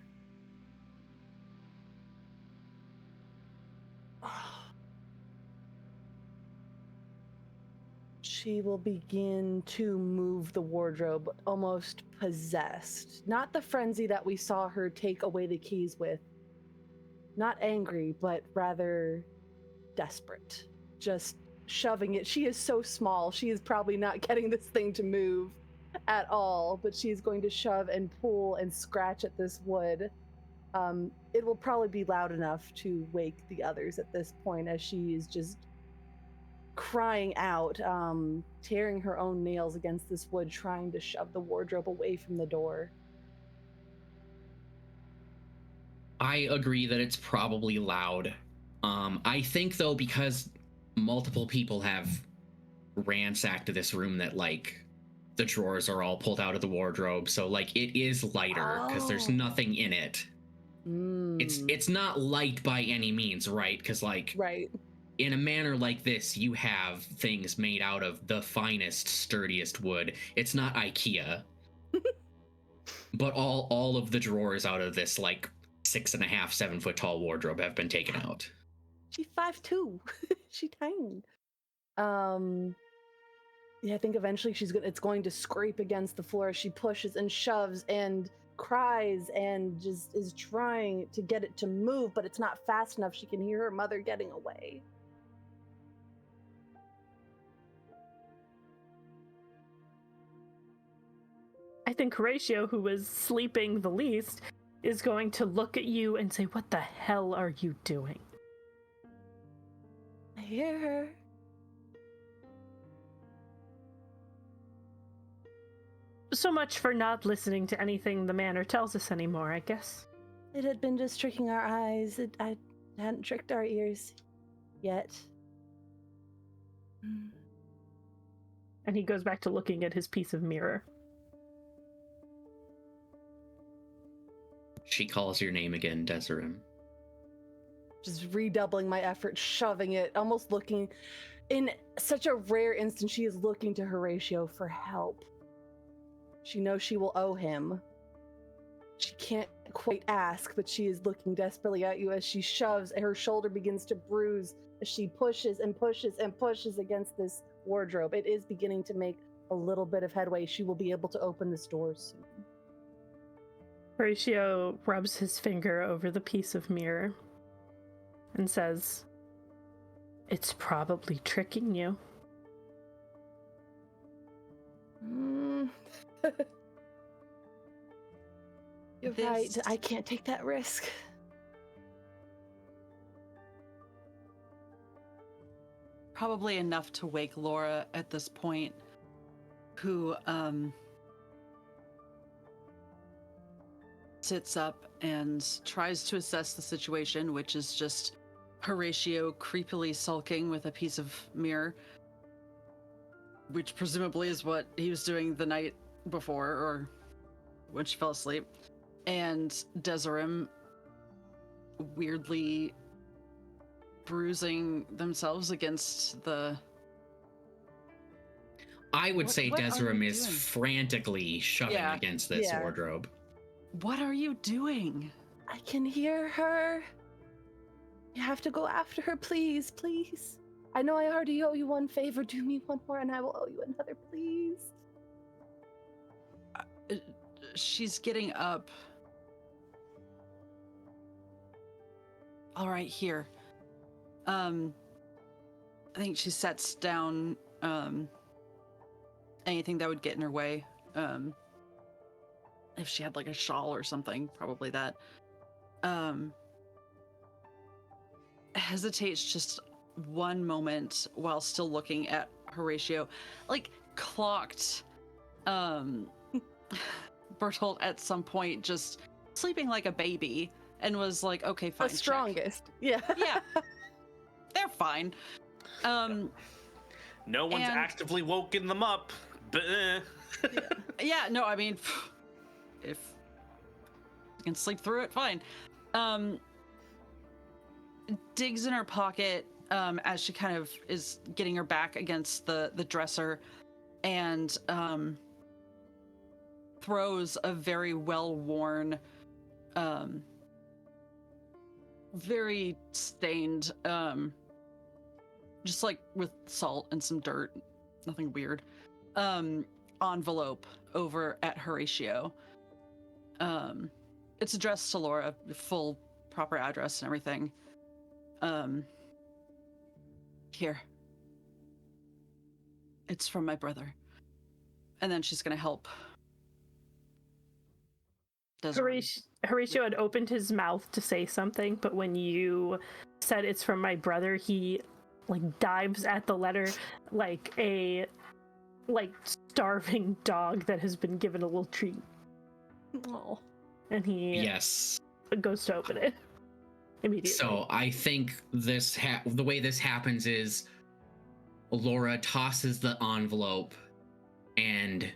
She will begin to move the wardrobe, almost possessed. Not the frenzy that we saw her take away the keys with. Not angry, but rather desperate. Just shoving it. She is so small. She is probably not getting this thing to move at all, but she's going to shove and pull and scratch at this wood. It will probably be loud enough to wake the others at this point as she is just crying out, tearing her own nails against this wood, trying to shove the wardrobe away from the door. I agree that it's probably loud. I think, though, because multiple people have ransacked this room, that, like, the drawers are all pulled out of the wardrobe, so, like, it is lighter because there's nothing in it. It's not light by any means, right? Because, like, right. In a manor like this, you have things made out of the finest, sturdiest wood. It's not IKEA. But all of the drawers out of this, like, 6.5, 7 foot tall wardrobe have been taken out. She's 5'2". She tiny. Yeah, I think eventually it's going to scrape against the floor as she pushes and shoves and cries and just is trying to get it to move, but it's not fast enough. She can hear her mother getting away. I think Horatio, who was sleeping the least, is going to look at you and say, "What the hell are you doing?" I hear her. So much for not listening to anything the manor tells us anymore, I guess. It had been just tricking our eyes. I hadn't tricked our ears yet. And he goes back to looking at his piece of mirror. She calls your name again, Desiree. Just redoubling my effort, shoving it, almost looking. In such a rare instance, she is looking to Horatio for help. She knows she will owe him. She can't quite ask, but she is looking desperately at you as she shoves, and her shoulder begins to bruise as she pushes and pushes and pushes against this wardrobe. It is beginning to make a little bit of headway. She will be able to open this door soon. Horatio rubs his finger over the piece of mirror and says, "It's probably tricking you." You're right. I can't take that risk. Probably enough to wake Laura at this point, who sits up and tries to assess the situation, which is just Horatio creepily sulking with a piece of mirror, which presumably is what he was doing the night before or when she fell asleep, and Desiree weirdly bruising themselves against the... I would say what are Desiree you is doing? frantically shoving against this wardrobe. What are you doing? I can hear her. You have to go after her, please, please. I know I already owe you one favor. Do me one more and I will owe you another, please. She's getting up. All right, here. I think she sets down anything that would get in her way. If she had like a shawl or something, probably that. Hesitates just one moment while still looking at Horatio, like clocked Bertolt at some point just sleeping like a baby and was like, okay, fine. The strongest. Check. Yeah. They're fine. No one's actively woken them up. But, yeah, no, I mean, if you can sleep through it, fine. Digs in her pocket as she kind of is getting her back against the dresser and throws a very well-worn, very stained, just like with salt and some dirt, nothing weird, envelope over at Horatio. It's addressed to Laura, full proper address and everything. Here. It's from my brother. And then she's gonna help. Horatio had opened his mouth to say something, but when you said it's from my brother, he like dives at the letter like a starving dog that has been given a little treat. Oh. And he goes to open it immediately. So I think the way this happens is Laura tosses the envelope, and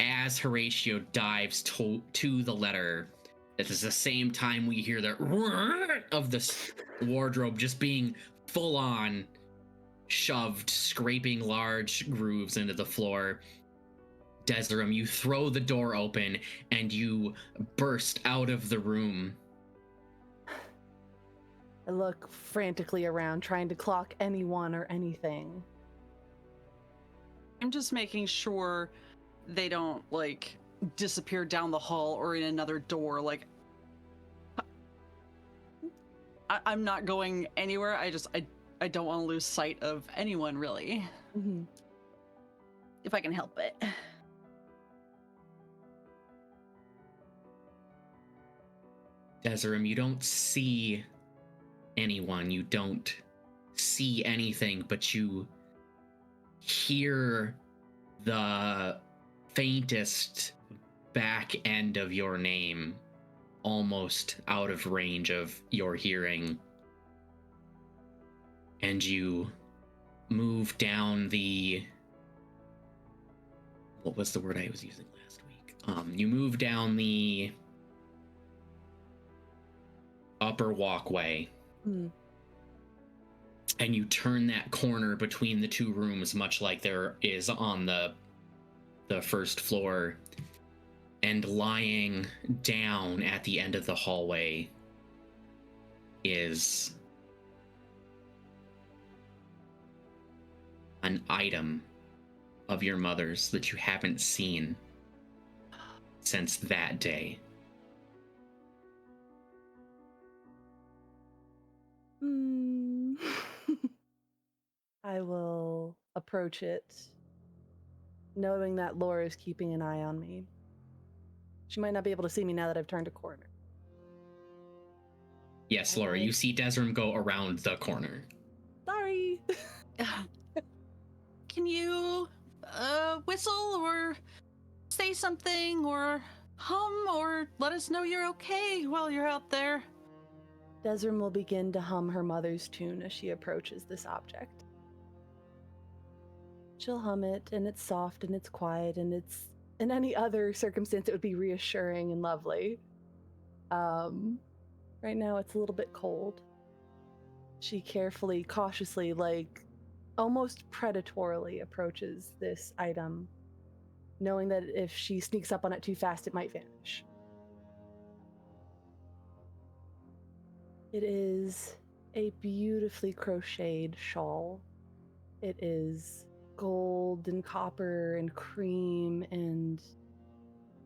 as Horatio dives to the letter, it is the same time we hear the of this wardrobe just being full on shoved, scraping large grooves into the floor. Desiree, you throw the door open and you burst out of the room. I look frantically around, trying to clock anyone or anything. I'm just making sure they don't like disappear down the hall or in another door. Like, I'm not going anywhere. I don't want to lose sight of anyone, really. Mm-hmm. If I can help it. Desiree, you don't see anyone. You don't see anything, but you hear the faintest back end of your name almost out of range of your hearing. And you move down the... What was the word I was using last week? You move down the upper walkway. Hmm. And you turn that corner between the two rooms, much like there is on the first floor. And lying down at the end of the hallway is an item of your mother's that you haven't seen since that day. I will approach it, knowing that Laura is keeping an eye on me. She might not be able to see me now that I've turned a corner. Yes, Laura, you see Desrim go around the corner. Sorry. Can you whistle or say something or hum or let us know you're okay while you're out there? Desrim will begin to hum her mother's tune as she approaches this object. She'll hum it, and it's soft and it's quiet, and it's, in any other circumstance, it would be reassuring and lovely. Right now it's a little bit cold. She carefully, cautiously, like almost predatorily approaches this item, knowing that if she sneaks up on it too fast, it might vanish. It is a beautifully crocheted shawl. It is gold and copper and cream, and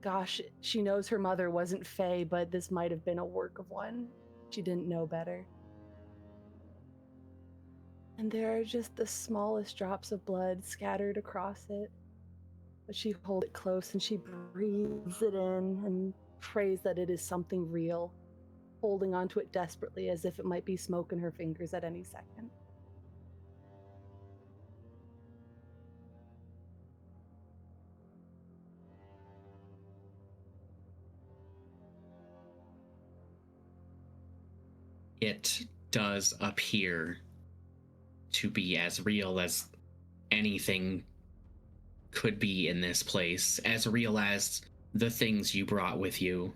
gosh, she knows her mother wasn't Fae, but this might have been a work of one. She didn't know better. And there are just the smallest drops of blood scattered across it. But she holds it close and she breathes it in and prays that it is something real, holding onto it desperately as if it might be smoke in her fingers at any second. It does appear to be as real as anything could be in this place, as real as the things you brought with you.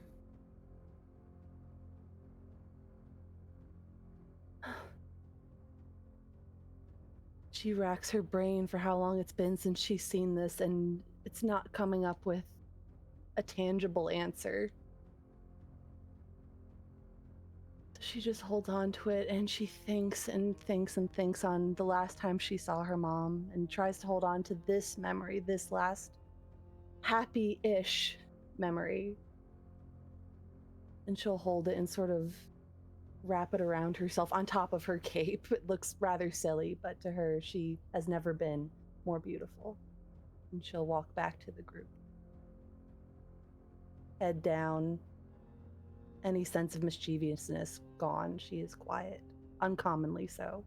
She racks her brain for how long it's been since she's seen this, and it's not coming up with a tangible answer. She just holds on to it, and she thinks and thinks and thinks on the last time she saw her mom, and tries to hold on to this memory, this last happy-ish memory. And she'll hold it and sort of wrap it around herself on top of her cape. It looks rather silly, but to her, she has never been more beautiful. And she'll walk back to the group. Head down, any sense of mischievousness gone. She is quiet, uncommonly so.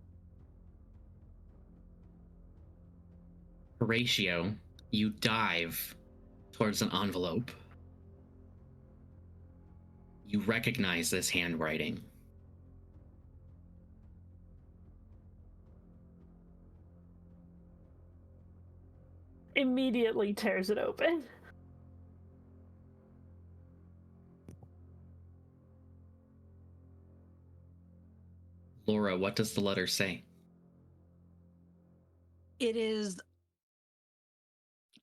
Horatio, you dive towards an envelope. You recognize this handwriting. Immediately tears it open. Laura, what does the letter say? It is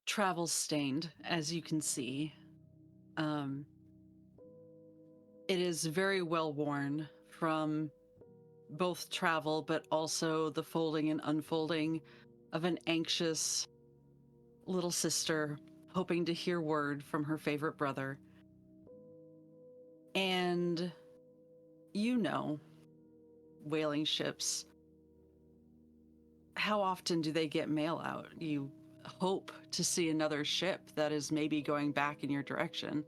travel stained, as you can see. It is very well worn from both travel, but also the folding and unfolding of an anxious little sister hoping to hear word from her favorite brother. And you know, whaling ships, how often do they get mail out? You hope to see another ship that is maybe going back in your direction.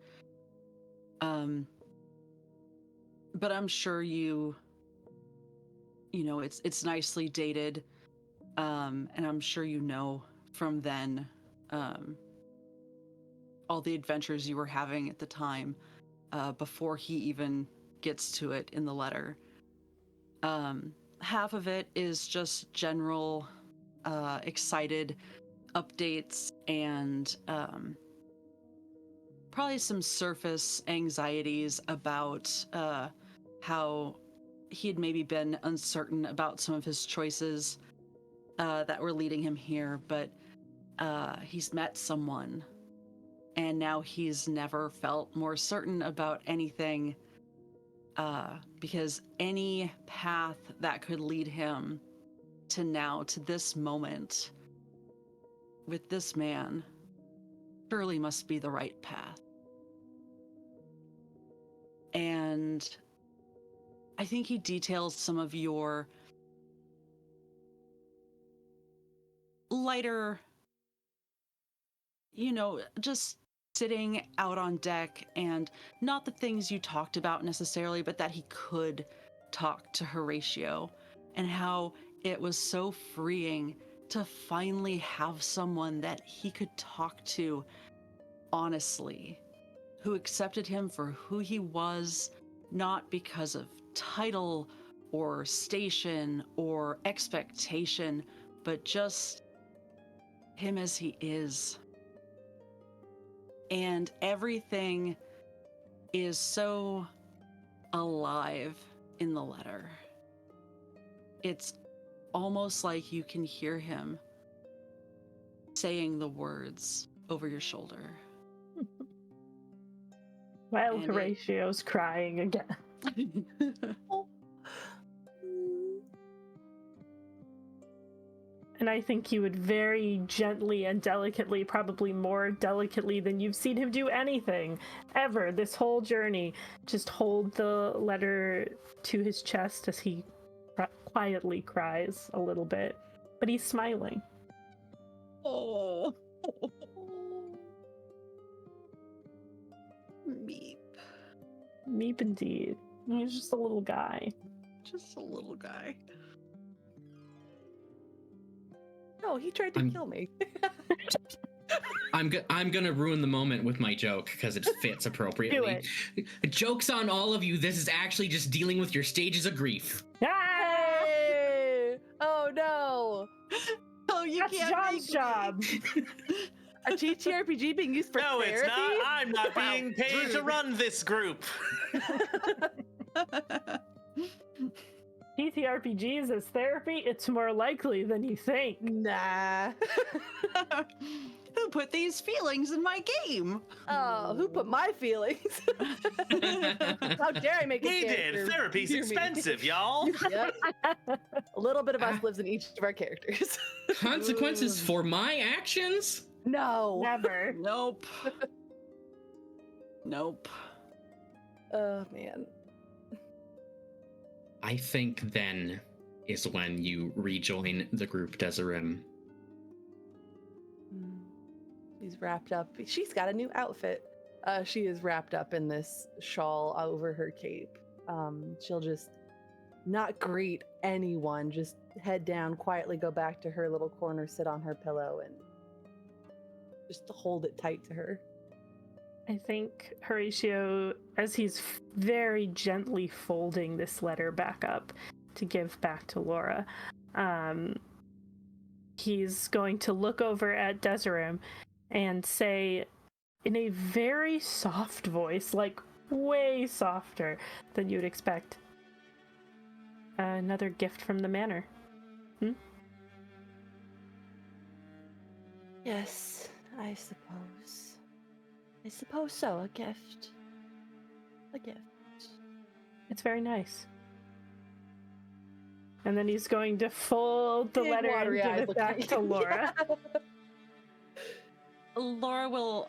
but I'm sure you know, it's nicely dated, and I'm sure you know from then all the adventures you were having at the time, before he even gets to it in the letter. Half of it is just general excited updates and probably some surface anxieties about how he had maybe been uncertain about some of his choices that were leading him here, but he's met someone, and now he's never felt more certain about anything, because any path that could lead him to now, to this moment, with this man, surely must be the right path. And I think he details some of your lighter, you know, just sitting out on deck, and not the things you talked about necessarily, but that he could talk to Horatio, and how it was so freeing to finally have someone that he could talk to honestly, who accepted him for who he was, not because of title or station or expectation, but just him as he is. And everything is so alive in the letter. It's almost like you can hear him saying the words over your shoulder. Well, And Horatio's crying again. And I think he would very gently and delicately, probably more delicately than you've seen him do anything ever this whole journey, just hold the letter to his chest as he quietly cries a little bit. But he's smiling. Oh. Meep. Meep indeed. He's just a little guy. Just a little guy. No, he tried to kill me. I'm gonna ruin the moment with my joke because it fits appropriately. Do Joke's on all of you. This is actually just dealing with your stages of grief. Ah! Hey! Oh no! Oh, you That's can't John's make me. job. A TTRPG being used for No, therapy? it's not. I'm not Wow, being paid to rude. run this group. TTRPGs as therapy, it's more likely than you think. Nah. Who put these feelings in my game? Oh, who put my feelings? How dare I make a He character did. Therapy's hear me? expensive, y'all. Yep. A little bit of us lives in each of our characters. Consequences for my actions? No. Never. Nope. Nope. Oh man. I think then is when you rejoin the group, Desiree. She's wrapped up. She's got a new outfit. She is wrapped up in this shawl over her cape. She'll just not greet anyone, just head down, quietly go back to her little corner, sit on her pillow, and just hold it tight to her. I think Horatio, as he's very gently folding this letter back up to give back to Laura, he's going to look over at Desiree and say in a very soft voice, like way softer than you'd expect, another gift from the manor. Yes, I suppose. I suppose so. A gift. A gift. It's very nice. And then he's going to fold the Big letter and watery give eyes it looking back at to you. Laura. Laura will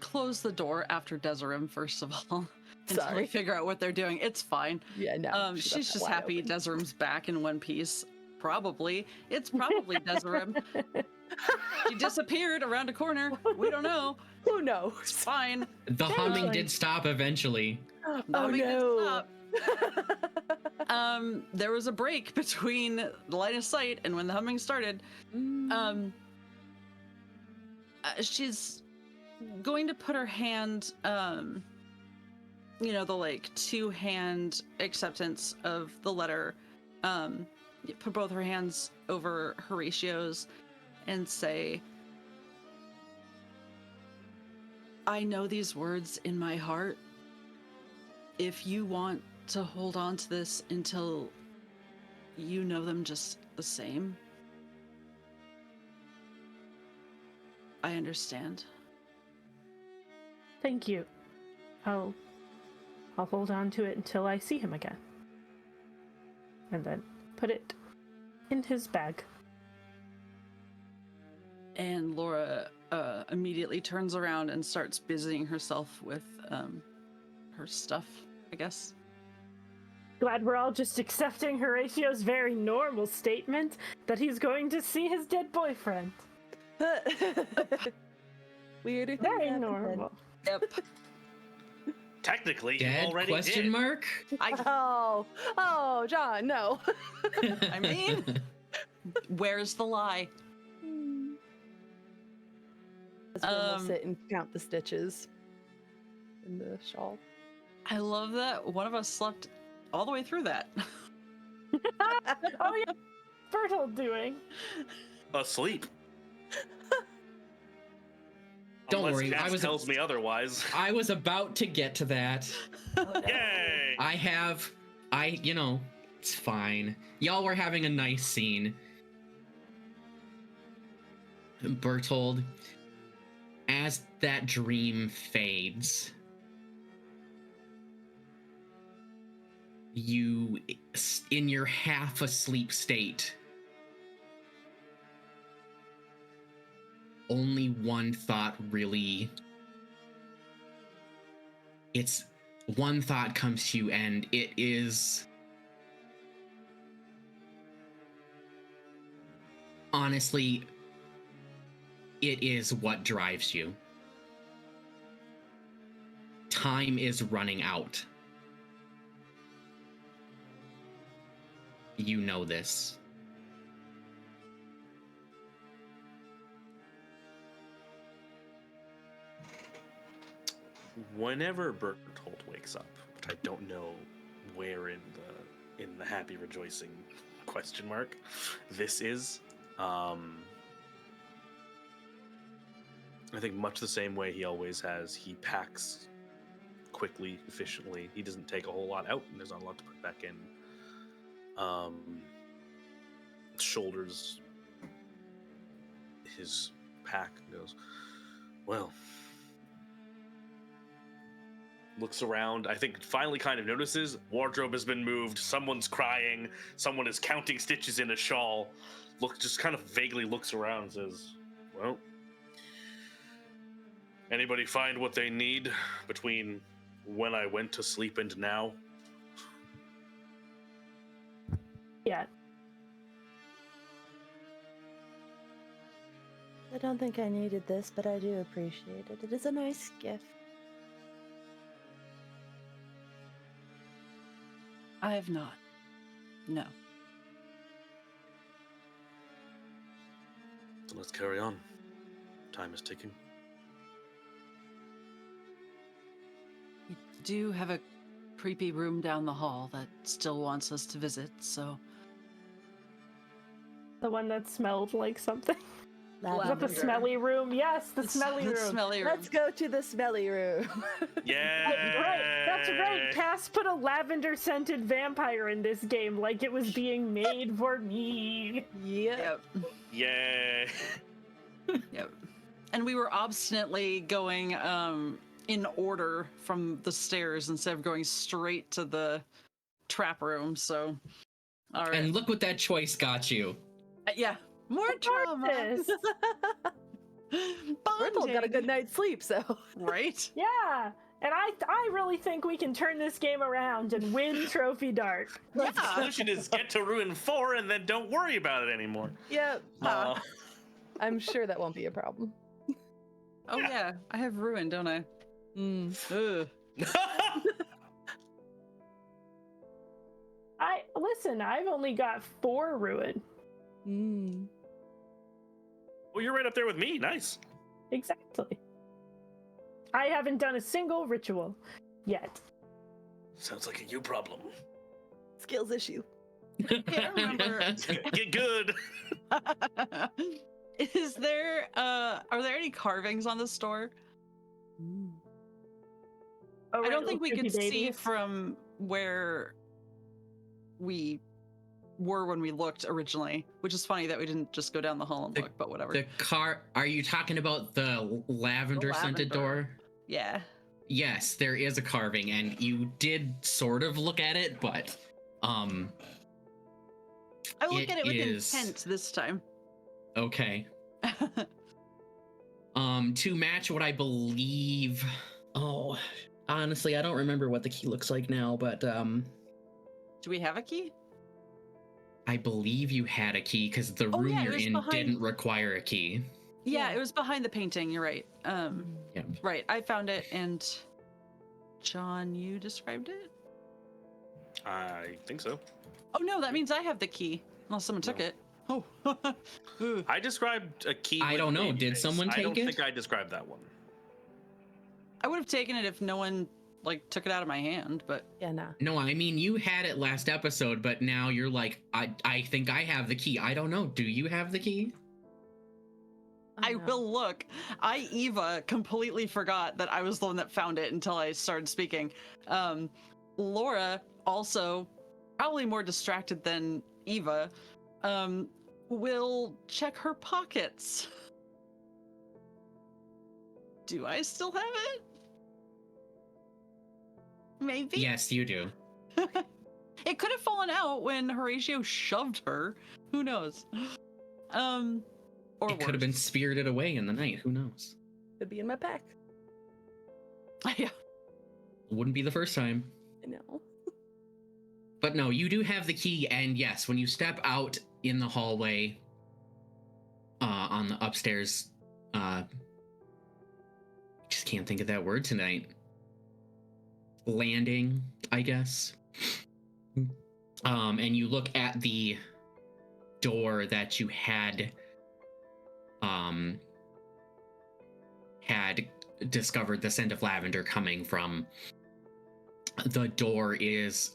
close the door after Desiree, first of all, until Sorry. we figure out what they're doing. It's fine. Yeah, no. She's just wide happy open. Desiree's back in one piece. Probably. It's probably Desiree. She disappeared around a corner. We don't know. Who knows? It's fine. The humming like- did stop eventually. Oh Humming didn't no. stop. There was a break between the line of sight and when the humming started. She's going to put her hand, the like 2-hand acceptance of the letter, put both her hands over Horatio's and say, I know these words in my heart. If you want to hold on to this until you know them just the same, I understand. Thank you. I'll hold on to it until I see him again. And then put it in his bag. And Laura immediately turns around and starts busying herself with her stuff, I guess. Glad we're all just accepting Horatio's very normal statement that he's going to see his dead boyfriend. Weirder things Very happen. normal. Yep. Technically, you Dead? already Question did. mark? Oh, John, no. I mean, where's the lie? We'll sit and count the stitches in the shawl. I love that one of us slept all the way through that. Oh yeah, Bertold doing. Asleep. Don't Unless worry, Cass tells me otherwise. I was about to get to that. Yay! It's fine. Y'all were having a nice scene. Bertold, as that dream fades, you, in your half asleep state, only one thought really, one thought comes to you, and it is, honestly, it is what drives you. Time is running out. You know this. Whenever Bertold wakes up, which I don't know where in the happy rejoicing question mark this is, I think much the same way he always has. He packs quickly, efficiently. He doesn't take a whole lot out, and there's not a lot to put back in. Shoulders his pack and goes, well, looks around. I think finally kind of notices wardrobe has been moved. Someone's crying. Someone is counting stitches in a shawl. Just kind of vaguely looks around and says, well, anybody find what they need between when I went to sleep and now? Yeah. I don't think I needed this, but I do appreciate it. It is a nice gift. I have not. No. So let's carry on. Time is ticking. We do have a creepy room down the hall that still wants us to visit, so... The one that smelled like something. Is that the Lavender. smelly room? Yes, the smelly the room. smelly room. Let's go to the smelly room. Yeah. Right, that's right. Cass put a lavender scented vampire in this game like it was being made for me. Yep. Yep. Yay. Yep. And we were obstinately going in order from the stairs instead of going straight to the trap room, so... All right. And look what that choice got you. Yeah. More trauma. This. Bertold got a good night's sleep, so. Right? Yeah, And I really think we can turn this game around and win Trophy Dark. The solution is get to Ruin 4 and then don't worry about it anymore. Yep. Uh, I'm sure that won't be a problem. Oh yeah, I have ruin, don't I? Ugh. Listen, I've only got 4 ruin. Well, you're right up there with me. Nice. Exactly. I haven't done a single ritual yet. Sounds like a you problem. Skills issue. Can't remember. Get good. Is there are there any carvings on the store? Oh, I don't think we little could creepy see babies. from where we were when we looked originally, which is funny that we didn't just go down the hall and look, but whatever. The car. Are you talking about the lavender scented door? Yeah. Yes, there is a carving, and you did sort of look at it, but I look It at it with is- intent this time. okay. To match what I believe. Oh, honestly, I don't remember what the key looks like now, but Do we have a key? I believe you had a key because the Oh, room yeah, it you're was in behind- didn't require a key. Yeah, Yeah. it was behind the painting. You're right. Yeah. Right. I found it, and John, you described it. I think so. Oh no, that means I have the key, unless someone took No. it. Oh. Ooh. I described a key. I with don't know. baby Did face. someone I take don't it? think I described that one. I would have taken it if no one took it out of my hand, but Yeah, nah. No, I mean you had it last episode, but now you're like, I think I have the key. I don't know. Do you have the key? I will look. Eva, completely forgot that I was the one that found it until I started speaking. Laura, also probably more distracted than Eva, will check her pockets. Do I still have it? Maybe. Yes, you do. It could have fallen out when Horatio shoved her. Who knows? Or It could have been spirited away in the night. Who knows? Could be in my pack. Yeah. Wouldn't be the first time. I know. But no, you do have the key, and yes, when you step out in the hallway, on the upstairs, just can't think of that word tonight. Landing, I guess. And you look at the door that you had discovered the scent of lavender coming from. The door is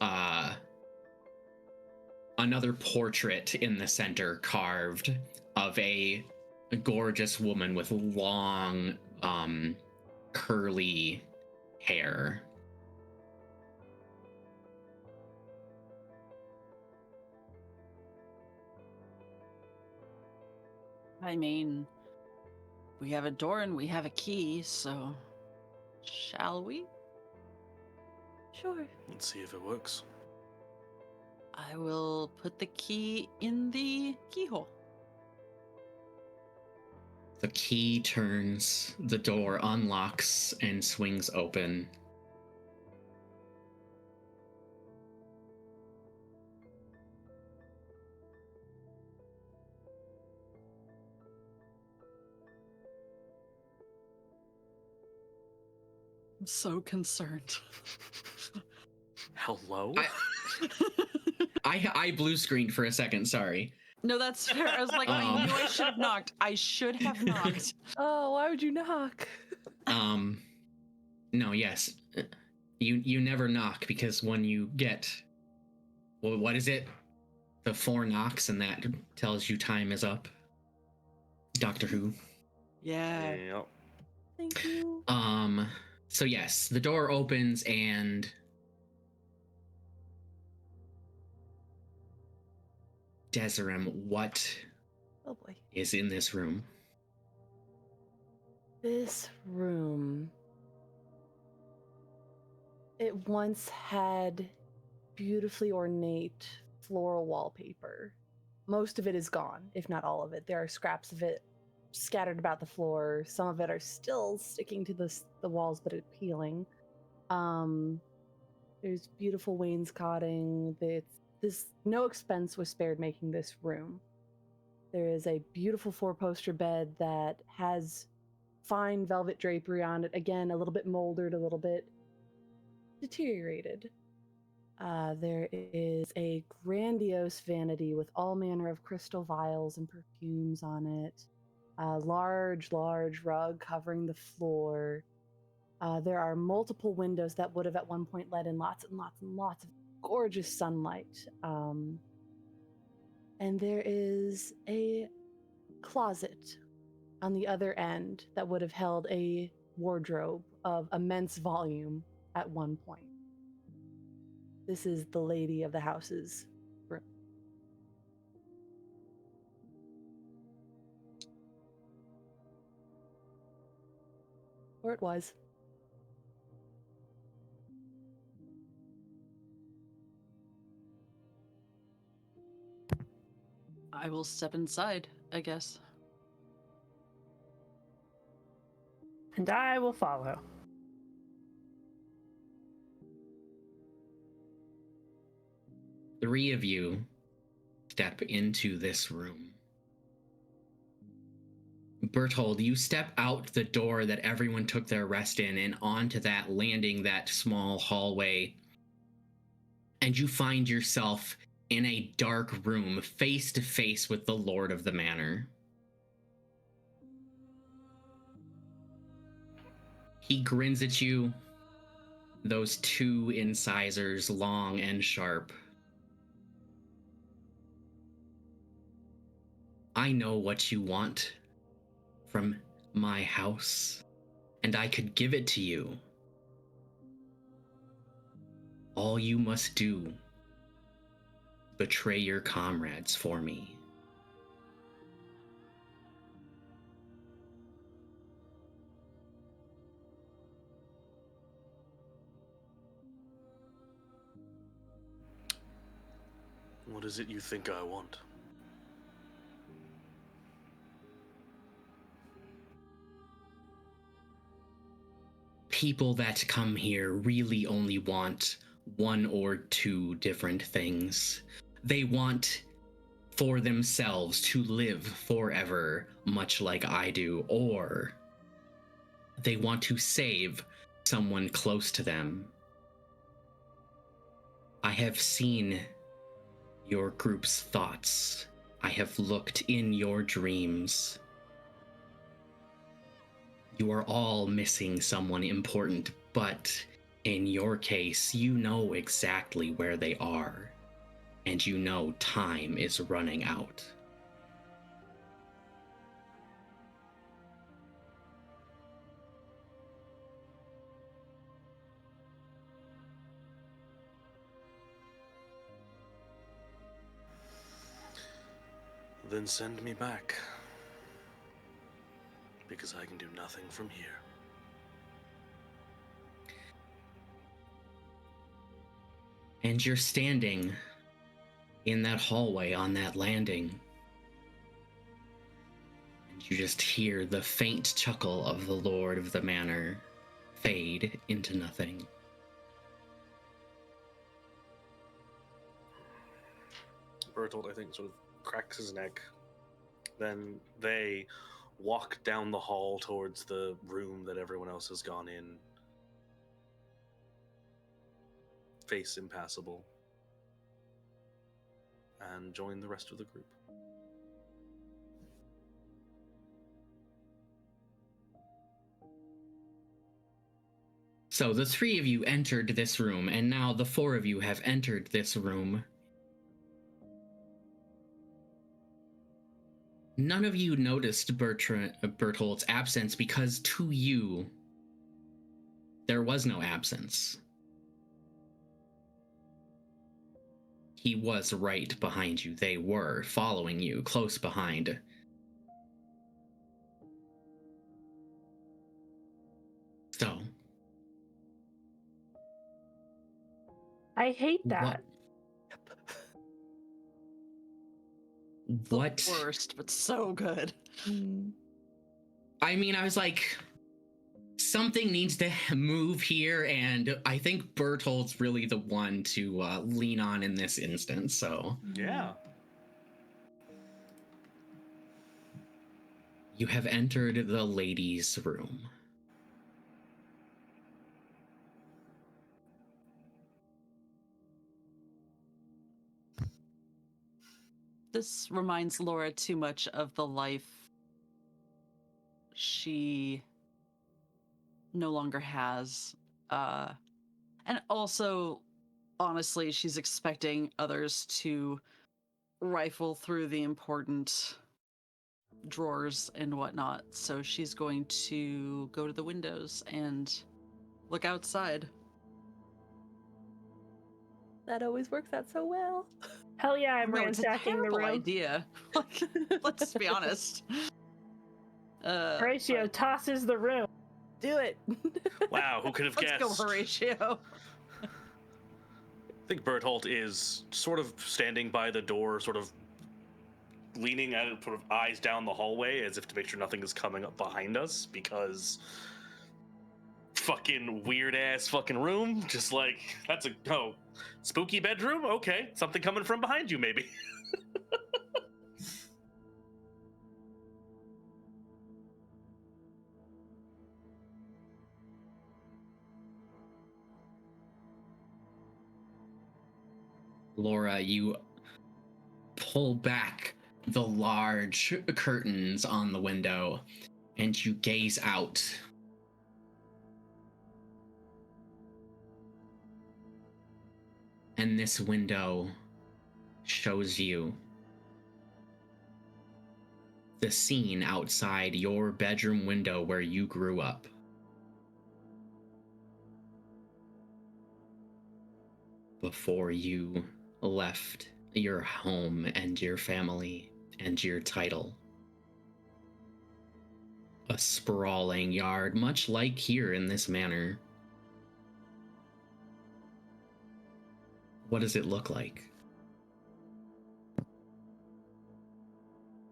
another portrait in the center carved of a gorgeous woman with long curly hair. I mean, we have a door and we have a key, so shall we? Sure. Let's see if it works. I will put the key in the keyhole. The key turns, the door unlocks and swings open. I'm so concerned. Hello? I blue screened for a second, sorry. No, that's fair. I was like, I knew I should have knocked. I should have knocked. Oh, why would you knock? No, yes. You never knock because when you get, well, what is it? The 4 knocks and that tells you time is up. Doctor Who. Yeah. Yep. Thank you. So yes, the door opens and Desirem, what Oh boy. is in this room? This room. It once had beautifully ornate floral wallpaper. Most of it is gone, if not all of it. There are scraps of it scattered about the floor. Some of it are still sticking to the walls, but it's peeling. There's beautiful wainscoting. No expense was spared making this room. There is a beautiful 4-poster bed that has fine velvet drapery on it. Again, a little bit molded, a little bit deteriorated. There is a grandiose vanity with all manner of crystal vials and perfumes on it. A large rug covering the floor. There are multiple windows that would have at one point let in lots and lots of gorgeous sunlight. And there is a closet on the other end that would have held a wardrobe of immense volume at one point. This is the lady of the house's room. Or it was. I will step inside, I guess. And I will follow. Three of you step into this room. Berthold, you step out the door that everyone took their rest in and onto that landing, that small hallway, and you find yourself in a dark room face to face with the Lord of the Manor. He grins at you, those two incisors, long and sharp. I know what you want from my house, and I could give it to you. All you must do, betray your comrades for me. What is it you think I want? People that come here really only want one or two different things. They want for themselves to live forever, much like I do, or they want to save someone close to them. I have seen your group's thoughts. I have looked in your dreams. You are all missing someone important, but in your case, you know exactly where they are, and you know time is running out. Then send me back. Because I can do nothing from here. And you're standing in that hallway on that landing. And you just hear the faint chuckle of the Lord of the Manor fade into nothing. Bertolt, I think, sort of cracks his neck. Then they walk down the hall towards the room that everyone else has gone in. Face impassable. And join the rest of the group. So the three of you entered this room, and now the four of you have entered this room. None of you noticed Berthold's absence because to you, there was no absence. He was right behind you. They were following you close behind. So. I hate that. What? The worst, but so good. I mean, I was like, something needs to move here, and I think Berthold's really the one to lean on in this instance. So Yeah. you have entered the ladies' room. This reminds Laura too much of the life she no longer has. And also, honestly, she's expecting others to rifle through the important drawers and whatnot. So she's going to go to the windows and look outside. That always works out so well. Hell yeah, I'm No, it's a ransacking the terrible room. idea. Like, let's be honest. Horatio but tosses the room. Do it. Wow, who could have let's guessed? go, Horatio. I think Berthold is sort of standing by the door, sort of leaning at it, sort of eyes down the hallway as if to make sure nothing is coming up behind us, because fucking weird ass fucking room. Just like, that's a spooky bedroom? Okay, something coming from behind you, maybe. Laura, you pull back the large curtains on the window and you gaze out. And this window shows you the scene outside your bedroom window where you grew up. Before you left your home and your family and your title. A sprawling yard, much like here in this manor. What does it look like?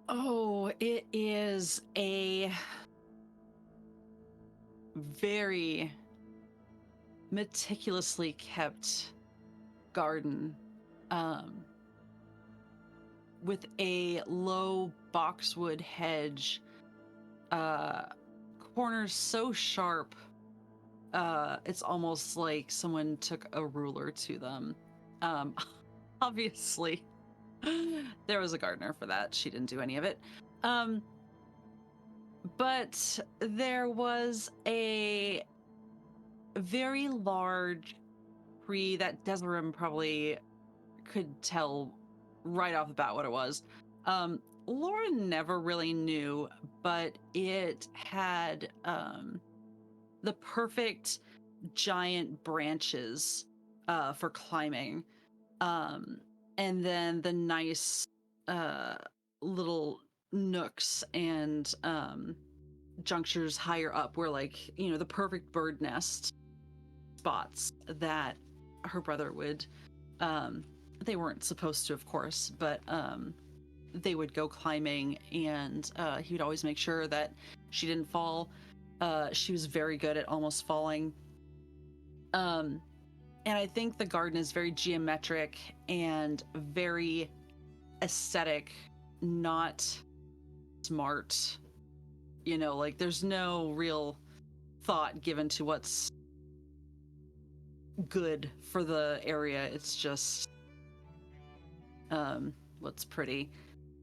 Oh, it is a very meticulously kept garden, with a low boxwood hedge, corners so sharp, it's almost like someone took a ruler to them. Obviously, there was a gardener for that. She didn't do any of it. But there was a very large tree that Desiree probably could tell right off the bat what it was. Laura never really knew, but it had the perfect giant branches for climbing, and then the nice little nooks and junctures higher up where, like, the perfect bird nest spots that her brother would, they weren't supposed to, of course, but they would go climbing, and he would always make sure that she didn't fall. She was very good at almost falling. And I think the garden is very geometric and very aesthetic, not smart. Like, there's no real thought given to what's good for the area. It's just what's pretty.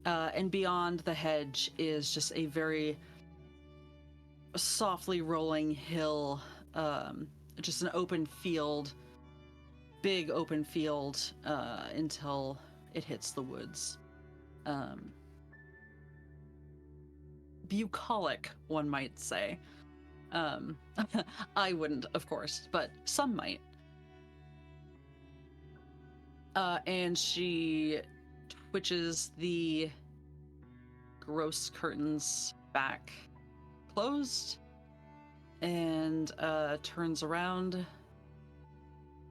And beyond the hedge is just a very softly rolling hill, just an open field, big open field, until it hits the woods. Bucolic, one might say. I wouldn't, of course, but some might. And she twitches the gross curtains back closed and turns around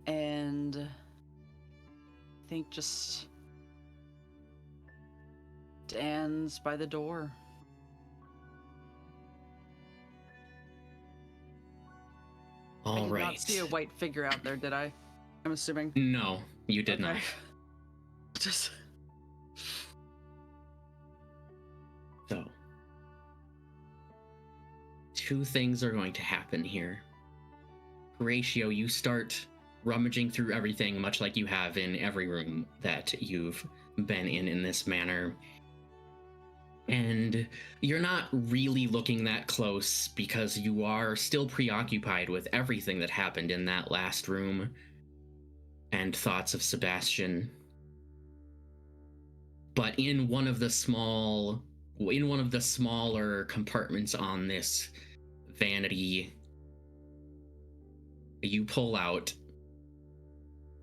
and I think just stands by the door. I All did right. not see a white figure out there, did I? I'm assuming. No, you did not. Okay. Just So, two things are going to happen here. Horatio, you start rummaging through everything, much like you have in every room that you've been in this manor. And you're not really looking that close because you are still preoccupied with everything that happened in that last room and thoughts of Sebastian. But in one of the smaller compartments on this vanity, you pull out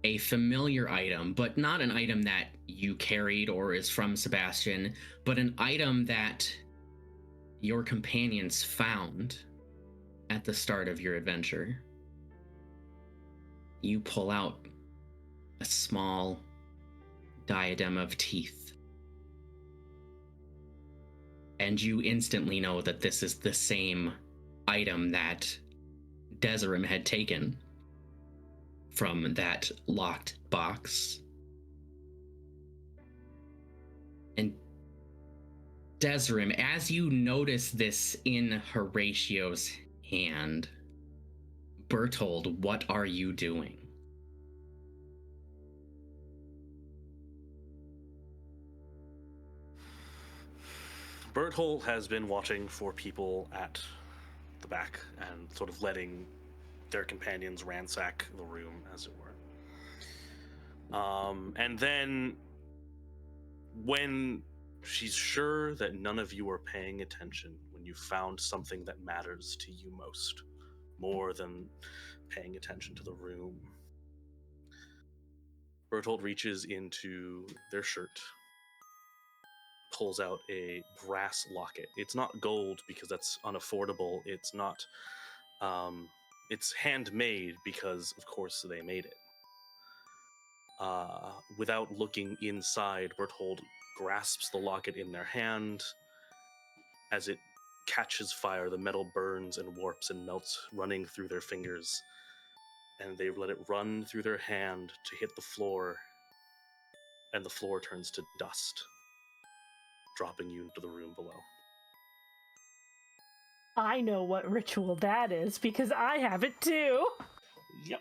a familiar item, but not an item that you carried or is from Sebastian, but an item that your companions found at the start of your adventure. You pull out a small diadem of teeth. And you instantly know that this is the same item that Desiree had taken from that locked box. And Desiree, as you notice this in Horatio's hand, Bertold, what are you doing? Berthold has been watching for people at the back and sort of letting their companions ransack the room, as it were. And then when she's sure that none of you are paying attention, when you found something that matters to you most, more than paying attention to the room, Bertold reaches into their shirt, pulls out a brass locket. It's not gold because that's unaffordable. It's not, it's handmade because, of course, they made it. Without looking inside, Berthold grasps the locket in their hand. As it catches fire, the metal burns and warps and melts, running through their fingers. And they let it run through their hand to hit the floor, and the floor turns to dust, dropping you into the room below. I know what ritual that is because I have it too. Yep.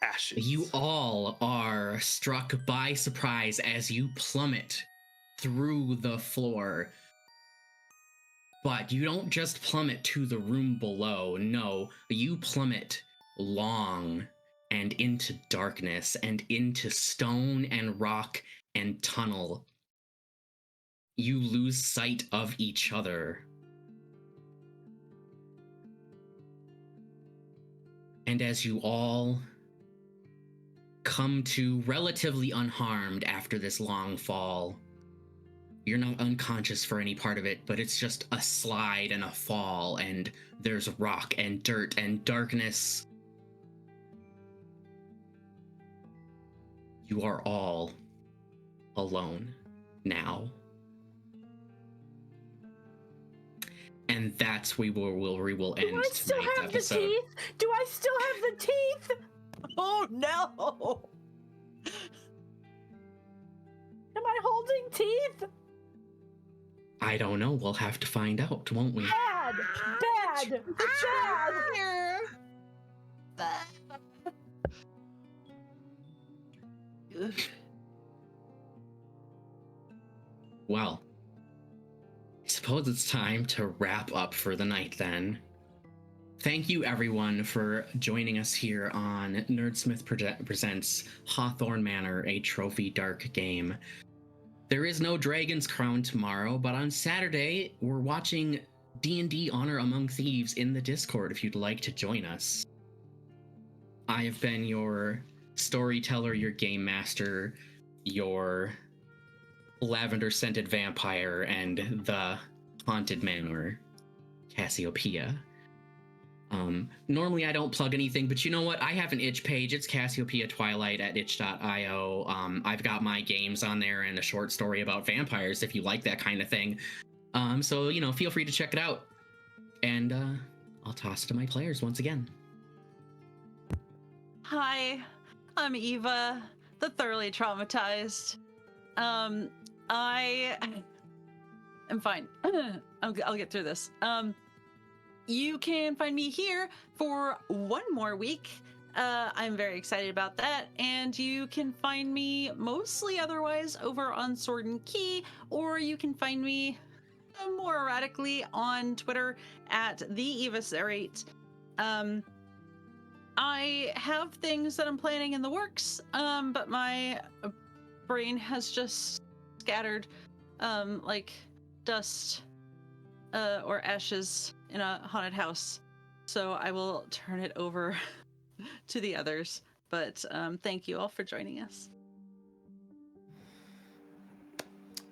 Ashes. You all are struck by surprise as you plummet through the floor. But you don't just plummet to the room below. No, you plummet long and into darkness and into stone and rock and tunnel. You lose sight of each other. And as you all come to relatively unharmed after this long fall, you're not unconscious for any part of it, but it's just a slide and a fall, and there's rock and dirt and darkness. You are all alone now. And that's where we will end Do I still tonight's have episode. the teeth? Do I still have the teeth? Oh no! Am I holding teeth? I don't know. We'll have to find out, won't we? Bad! Bad! Bad! Well, I suppose it's time to wrap up for the night then. Thank you everyone for joining us here on Nerdsmith Presents Hawthorne Manor, a Trophy Dark game. There is no Dragon's Crown tomorrow, but on Saturday, we're watching D&D Honor Among Thieves in the Discord if you'd like to join us. I have been your storyteller, your game master, your lavender-scented vampire, and the haunted manor, Cassiopeia. Normally I don't plug anything, but you know what? I have an itch page. It's Cassiopeia Twilight at itch.io. I've got my games on there and a short story about vampires if you like that kind of thing. So, feel free to check it out. And I'll toss to my players once again. Hi, I'm Eva, the thoroughly traumatized. I am fine. I'll get through this. You can find me here for one more week. I'm very excited about that. And you can find me mostly otherwise over on Sword and Key, or you can find me more erratically on Twitter at the Eviscerate. I have things that I'm planning in the works, but my brain has just scattered like dust or ashes in a haunted house. So I will turn it over to the others. But thank you all for joining us.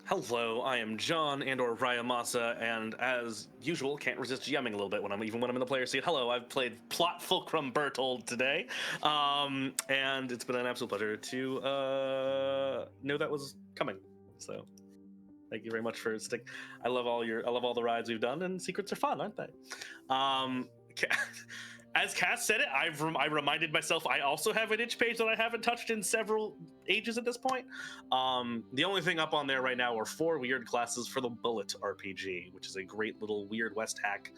Hello, I am John and/or Ryamasa, and as usual, can't resist GMing a little bit when I'm in the player seat. Hello, I've played Plot Fulcrum Bertold today, and it's been an absolute pleasure to know that was coming. So, thank you very much for sticking. I love all the rides we've done, and secrets are fun, aren't they? As Cass said it, I reminded myself I also have an itch page that I haven't touched in several ages at this point. The only thing up on there right now are 4 weird classes for the Bullet RPG, which is a great little Weird West hack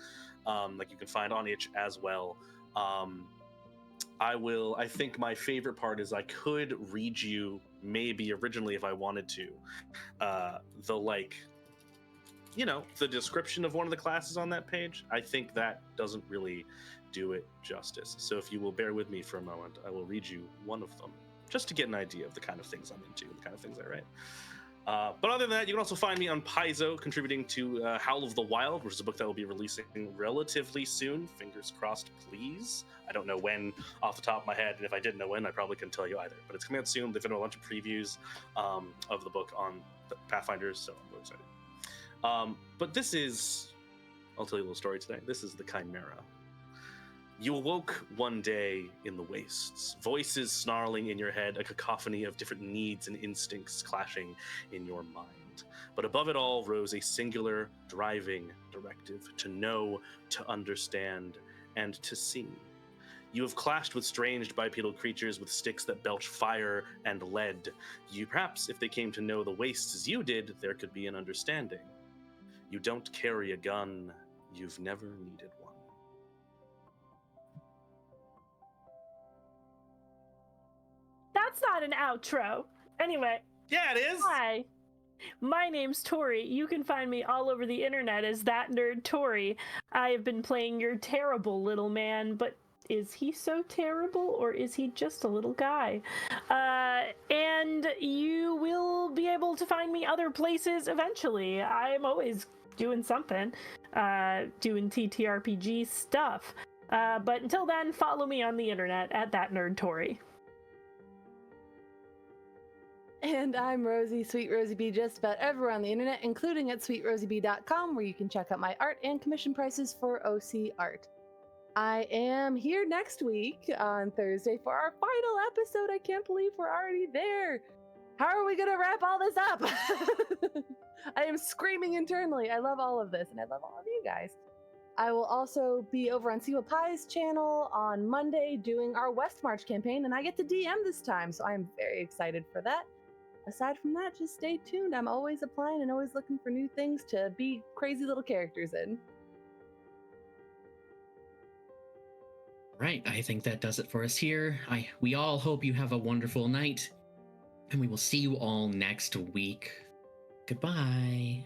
like you can find on itch as well. I think my favorite part is I could read you maybe originally if I wanted to the description of one of the classes on that page. I think that doesn't really do it justice. So if you will bear with me for a moment, I will read you one of them just to get an idea of the kind of things I'm into, the kind of things I write. But other than that, you can also find me on Paizo, contributing to Howl of the Wild, which is a book that will be releasing relatively soon. Fingers crossed, please. I don't know when off the top of my head, and if I didn't know when, I probably couldn't tell you either. But it's coming out soon. They've done a bunch of previews of the book on Pathfinders, so I'm really excited. But this is, I'll tell you a little story today. This is the Chimera. You awoke one day in the wastes, voices snarling in your head, a cacophony of different needs and instincts clashing in your mind. But above it all rose a singular driving directive: to know, to understand, and to see. You have clashed with strange bipedal creatures with sticks that belch fire and lead. Perhaps if they came to know the wastes as you did, there could be an understanding. You don't carry a gun. You've never needed one. That's not an outro. Anyway. Yeah, it is. Hi. My name's Tori. You can find me all over the internet as That Nerd Tori. I have been playing your terrible little man, but is he so terrible, or is he just a little guy? And you will be able to find me other places eventually. I'm always doing something, doing TTRPG stuff. But until then, follow me on the internet at That Nerd Tori. And I'm Rosie, Sweet Rosie B, just about everywhere on the internet, including at sweetrosieb.com, where you can check out my art and commission prices for OC art. I am here next week on Thursday for our final episode. I can't believe we're already there. How are we going to wrap all this up? I am screaming internally. I love all of this, and I love all of you guys. I will also be over on Siwa Pai's channel on Monday doing our West March campaign, and I get to DM this time, so I'm very excited for that. Aside from that, just stay tuned. I'm always applying and always looking for new things to be crazy little characters in. Right, I think that does it for us here. We all hope you have a wonderful night, and we will see you all next week. Goodbye.